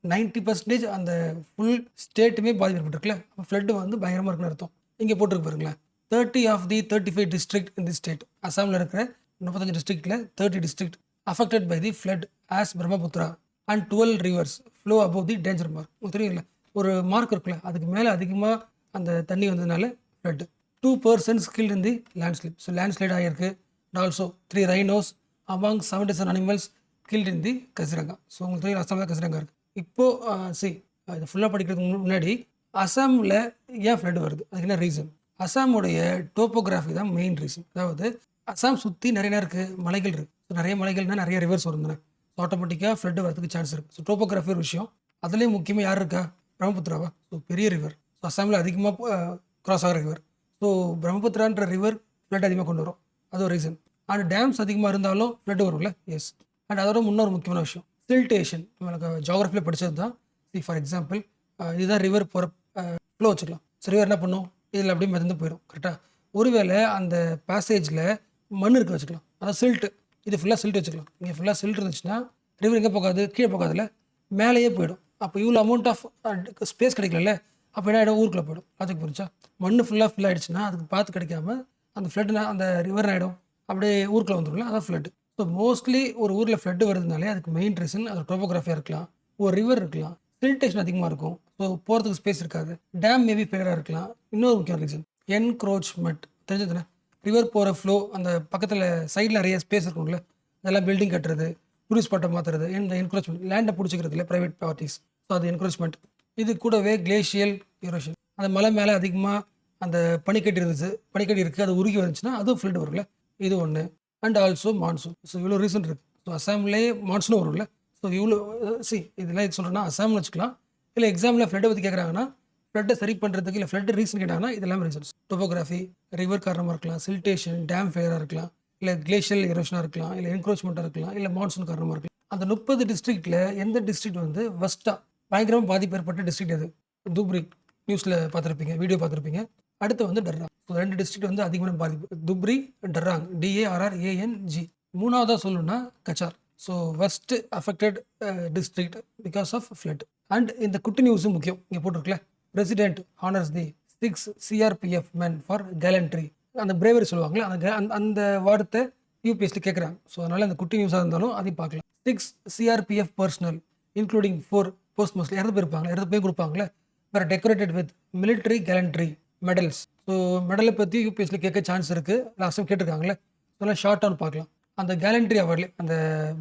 90% அந்த ஃபுல் ஸ்டேட்டுமே பாதிப்பு ஏற்பட்டுருக்குல்ல. அப்போ ஃப்ளட்டு வந்து பயங்கரமாக இருக்குன்னு அர்த்தம். இங்கே போட்டிருக்கு பாருங்களேன், 30 of the 35 district in the state. அசாமில் இருக்கிற 35 டிஸ்ட்ரிக்டில் 30 district affected by the flood as Brahmaputra and 12 rivers flow above the danger mark. உங்களுக்கு தெரியுங்களா, ஒரு மார்க் இருக்குல்ல, அதுக்கு மேலே அதிகமாக அந்த தண்ணி வந்ததுனால flood. 2 persons killed in the landslide. So landslide ஆகிருக்கு. And also 3 rhinos among 77 animals killed in the Kaziranga. So உங்களுக்கு தெரியும் அசாமில் கசிரங்கா இருக்குது. இப்போது இதை ஃபுல்லாக படிக்கிறதுக்கு முன்னாடி அசாமில் ஏன் ஃப்ளட் வருது, அதுக்கு என்ன ரீசன்? அசாமுடைய டோப்போகிராஃபி தான் மெயின் ரீசன். அதாவது அசாம் சுற்றி நிறைய இருக்குது, மலைகள் இருக்குது. ஸோ நிறைய மலைகள்னால் நிறைய ரிவர்ஸ் வரும் தானே, ஆட்டோமேட்டிக்காக ஃப்ளட் வரதுக்கு சான்ஸ் இருக்குது. ஸோ டோப்போகிராஃபி ஒரு விஷயம். அதுலேயும் முக்கியமாக யார் இருக்கா? பிரம்மபுத்திராவா. ஸோ பெரிய ரிவர். ஸோ அசாமில் அதிகமாக கிராஸ் ஆகிற ரிவர். ஸோ பிரம்மபுத்திரான்ற ரிவர் ஃப்ளட் அதிகமாக கொண்டு வரும், அது ஒரு ரீசன். அண்ட் டேம்ஸ் அதிகமாக இருந்தாலும் ஃப்ளட் வரும்ல. எஸ். அண்ட் அதோட முன்னொரு முக்கியமான விஷயம் சில்டேஷன். நம்மளுக்கு ஜியாகிரஃபியில் படித்தது தான். ஃபார் எக்ஸாம்பிள், இதுதான் ரிவர் போகிற ஃப்ளோ வச்சுக்கலாம். ஸோ ரிவர் என்ன பண்ணும், இதில் அப்படியே மிதந்து போயிடும். கரெக்டாக. ஒருவேளை அந்த பேசேஜில் மண் இருக்க வச்சுக்கலாம், அதாவது சில்ட்டு. இது ஃபுல்லாக சில்ட் வச்சுக்கலாம். இங்கே ஃபுல்லாக சில்ட் இருந்துச்சுன்னா ரிவர் எங்கே போகாது, கீழே போகாதுல்ல, மேலேயே போயிடும். அப்போ இவ்வளோ அமௌண்ட் ஆஃப் ஸ்பேஸ் கிடைக்கல, அப்போ என்ன ஆகிடும், ஊருக்குள்ளே போயிடும். அதுக்கு புரிஞ்சா, மண் ஃபுல் ஆகிடுச்சுன்னா அதுக்கு பார்த்து கிடைக்காம அந்த ஃப்ளட்னா அந்த ரிவர் ஆகிடும், அப்படியே ஊருக்குள்ளே வந்துடும்ல, அதான் ஃப்ளட். ஸோ மோஸ்ட்லி ஒரு ஊரில் ஃப்ளட்டு வருதுனாலே அதுக்கு மெயின் ரீசன் அது டோப்போகிராஃபியாக இருக்கலாம், ஒரு ரிவர் இருக்கலாம், சில்டேஷன் அதிகமாக இருக்கும், ஸோ போகிறதுக்கு ஸ்பேஸ் இருக்காது, டேம் மேபி ஃபெயிலியராக இருக்கலாம். இன்னொரு முக்கியமான ரீசன் என்க்ரோச்மெண்ட். தெரிஞ்சதுண்ணே, ரிவர் போகிற ஃப்ளோ அந்த பக்கத்தில் சைடில் நிறைய ஸ்பேஸ் இருக்கும்ல, அதெல்லாம் பில்டிங் கட்டுறது, டூரிஸ்ட் ஸ்பாட்டை மாற்றுறது, இந்த என்க்ரோச்மெண்ட், லேண்டை பிடிச்சிக்கிறது இல்லை ப்ரைவேட் பார்ட்டிஸ், ஸோ அது என்க்ரோச்மெண்ட். இது கூடவே கிளேஷியல் எரோஷன், அந்த மலை மேலே அதிகமாக அந்த பனிக்கட்டி இருந்துச்சு, பனிக்கட்டி இருக்குது, அது உருகி வந்துச்சுன்னா அதுவும் ஃப்ளட் வரும்ல, இது ஒன்று. And also monsoon. ஸோ இவ்வளோ ரீசன் இருக்குது. ஸோ அசாம்லேயே மான்சூனும் வரும்ல. ஸோ இவ்வளோ இதெல்லாம் இது சொல்கிறேன்னா அசாம்னு வச்சுக்கலாம். இல்லை எக்ஸாமில் ஃப்ளட்டை பற்றி கேட்குறாங்கன்னா ஃப்ளட்டை சரி பண்ணுறதுக்கு இல்லை ஃப்ளட் ரீசன் கேட்டாங்கன்னா இதெல்லாம் ரீசன்ஸ். டோபோகிராஃபி, ரிவர் காரணமாக இருக்கலாம், சில்டேஷன், டேம் ஃபெயிலாக இருக்கலாம், இல்லை கிளேஷியல் எரோஷனாக இருக்கலாம், இல்லை என்க்ரோச்மெண்ட்டாக இருக்கலாம், இல்லை மான்சூன் காரணமாக இருக்கலாம். அந்த 30 டிஸ்ட்ரிக்ட்டில் எந்த டிஸ்ட்ரிக்ட் வந்து ஃபஸ்ட்டாக பயங்கரமாக பாதிப்பு ஏற்பட்ட டிஸ்ட்ரிக்ட் அது? துப்ரி, நியூஸில் பார்த்துருப்பீங்க, வீடியோ பார்த்துருப்பீங்க. அடுத்து வந்து டர்ராங். ஸோ 2 டிஸ்ட்ரிக்ட் வந்து அதிகமான பாதிப்பு, துப்ரி, டர்ராங், DARRANG. மூணாவதாக சொல்லணும்னா Cachar. So first affected district because of flood. And இந்த குட்டி நியூஸும் முக்கியம், இங்கே போட்டிருக்கல, president honours the 6 CRPF men for gallantry. அந்த பிரேவரி சொல்லுவாங்களே, அந்த வார்த்தை யூபிஎஸ்சி கேட்குறாங்க. ஸோ அதனால் அந்த குட்டி நியூஸாக இருந்தாலும் அதையும் பார்க்கலாம். 6 CRPF personnel including 4 post master இறந்து போயிருப்பாங்களே, இறந்து போய் கொடுப்பாங்களே, வேறு decorated with military gallantry medals. So மெடலை பற்றி யூபிஎஸ்சியில் கேட்க சான்ஸ் இருக்குது, லாஸ்ட் டைம் கேட்டிருக்காங்களே. அதெல்லாம் ஷார்ட் டவுன் பார்க்கலாம். அந்த கேலண்ட்ரி அவார்ட்லேயே, அந்த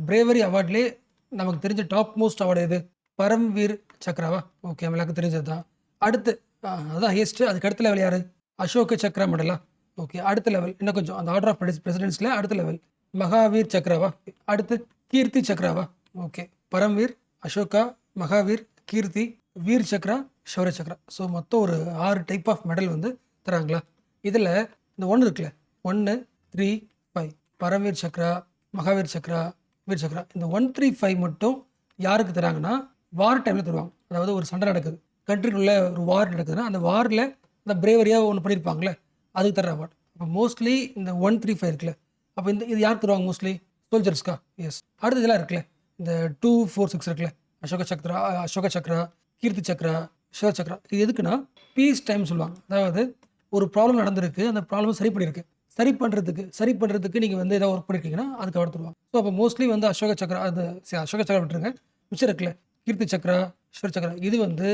பிரேவரி அவார்ட்லேயே நமக்கு தெரிஞ்ச டாப் மோஸ்ட் அவார்டு எது? பரம்வீர் சக்ராவா? ஓகே, நம்மளுக்கு தெரிஞ்சது தான். அடுத்து அதுதான் ஹேஸ்ட்டு. அதுக்கு அடுத்த லெவல் யார்? அசோக சக்ரா மெடலா? ஓகே. அடுத்த லெவல் இன்னும் கொஞ்சம் அந்த ஆர்டர் ஆஃப் பிரசிடென்ட்ஸில் அடுத்த லெவல் மகாவீர் சக்ராவா? அடுத்து கீர்த்தி சக்ராவா? ஓகே. பரம்வீர், அசோகா, மகாவீர், கீர்த்தி, வீர் சக்ரா, ஷௌரிய சக்ரா. ஸோ மொத்தம் ஒரு 6 டைப் ஆஃப் மெடல் வந்து தராங்களா. இதில் இந்த 1 இருக்குல்ல, 1, 3, 5, பரம்வீர் சக்ரா, மகாவீர் சக்ரா, வீர் சக்ரா. இந்த 1, 3, 5 மட்டும் யாருக்கு தராங்கன்னா வார் டைமில் தருவாங்க. அதாவது ஒரு சண்டை நடக்குது, கண்ட்ரிக்குள்ளே ஒரு வார் நடக்குதுன்னா அந்த வாரில் இந்த பிரேவரியாக ஒன்று பண்ணியிருப்பாங்களே, அதுக்கு தர அவார்டு. அப்போ மோஸ்ட்லி இந்த 1, 3, 5 இருக்குல்ல, அப்போ இது யாருக்கு தருவாங்க? மோஸ்ட்லி சோல்ஜர்ஸ்க்கா? எஸ். அடுத்து இதெல்லாம் இருக்குல்ல, இந்த 2, 4, 6 இருக்குல்ல, அசோக சக்ரா, கீர்த்தி சக்ரா, ஷோர் சக்ரா. இது எதுக்குன்னா பீஸ் டைம் சொல்லுவாங்க. அதாவது ஒரு ப்ராப்ளம் நடந்திருக்கு, அந்த ப்ராப்ளம் சரி பண்ணுறதுக்கு நீங்கள் வந்து ஏதாவது ஒர்க் பண்ணியிருக்கீங்கன்னா அதுக்கு அவார்டு தருவாங்க. ஸோ அப்போ மோஸ்ட்லி வந்து அசோக சக்ரா விட்டுருங்க, மிச்சம் இருக்குல்ல, கீர்த்தி சக்ரா, ஷோர் சக்ரா, இது வந்து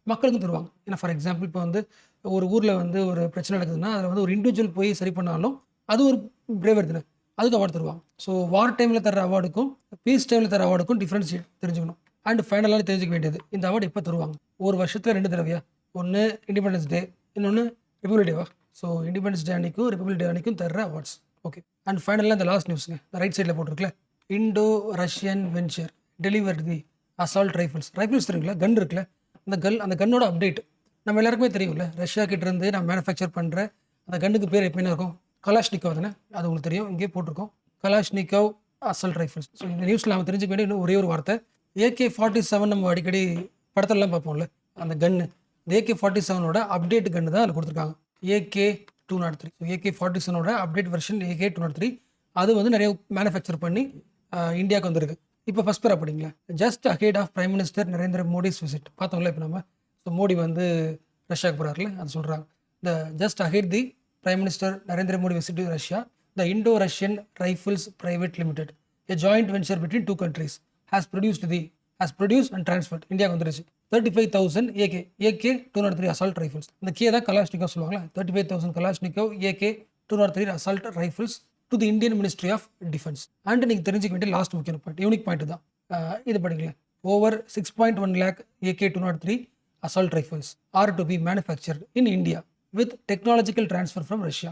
மக்களுக்கும் தருவாங்க. ஏன்னா ஃபார் எக்ஸாம்பிள் இப்போ வந்து ஒரு ஊரில் வந்து ஒரு பிரச்சனை நடக்குதுன்னா அதில் வந்து ஒரு இண்டிவிஜுவல் போய் சரி பண்ணாலும் அது ஒரு பிரேவர் தானே, அதுக்கு அவார்டு தருவாங்க. ஸோ வார் டைமில் தர அவார்டுக்கும் பீஸ் டைமில் தர அவார்டுக்கும் டிஃப்ரென்ஸ் தெரிஞ்சுக்கணும். அண்ட் ஃபைனலாக தெரிஞ்சுக்க வேண்டியது, இந்த அவார்டு எப்போ தருவாங்க? ஒரு வருஷத்தில் 2 தடவையா? ஒன்று இண்டிபெண்டன்ஸ் டே, இன்னொன்று ரிபப்ளிக் டேவா? ஸோ இண்டிபெண்டன்ஸ் டே அன்னைக்கும் ரிபப்ளிக் டே அன்னைக்கும் தர்ற அவார்ட்ஸ். ஓகே. அண்ட் ஃபைனலாக இந்த லாஸ்ட் நியூஸுங்க, இந்த ரைட் சைடில் போட்டிருக்கல, இண்டோ ரஷ்யன் வெஞ்சர் டெலிவர் தி அசால்ட் ரைஃபிள்ஸ் தெரியுங்களா, கன் இருக்குல்ல, அந்த கன்னோட அப்டேட் நம்ம எல்லாருக்குமே தெரியும்ல. ரஷ்யா கிட்டேருந்து நான் மேனுஃபேக்சர் பண்ணுற அந்த கன்னுக்கு பேர் எப்படின்னா இருக்கும்? கலாஷ்னிக்கோவ் தானே, அது உங்களுக்கு தெரியும், இங்கே போட்டிருக்கோம், கலாஷ்னிக்கோவ் அசால்ட் ரைஃபிள்ஸ். ஸோ இந்த நியூஸில் நம்ம தெரிஞ்சுக்க வேண்டிய இன்னும் ஒரே ஒரு வார்த்தை, AK-47 நம்ம அடிக்கடி படத்திலலாம் பார்ப்போம்ல, அந்த கன்று, இந்த AK-47ஓட அப்டேட் கன்று தான் அதில் கொடுத்துருக்காங்க, AK-203. So AK-47ஓட update version AK-203, அது வந்து நிறைய மேனுஃபேக்சர் பண்ணி இந்தியாவுக்கு வந்திருக்கு. இப்போ ஃபஸ்ட் பேர் அப்படிங்களா, just ahead of prime minister Narendra Modi's visit. பார்த்தோம்ல இப்போ நம்ம. ஸோ மோடி வந்து ரஷ்யாவுக்கு போகிறாருல, அது சொல்கிறாங்க. The just ahead the prime minister Narendra Modi visit to Russia, the Indo Russian rifles private limited, a joint venture between 2 countries, has produced and transferred இந்தியாவுக்கு வந்துருச்சு 35,000 AK-203 அசால்ட் ரைஃபிள்ஸ். இந்த கே தான் கலாஷ்னிக்கோவ் சொல்லுவாங்களா, 35,000 Kalashnikov AK-203 assault rifles to the Indian ministry of defence. And நீங்கள் தெரிஞ்சுக்க வேண்டிய last முக்கியமான point, unique point தான், இது படிங்களேன். Over 6.1 lakh AK-203 assault rifles are to be manufactured in India with technological transfer from Russia.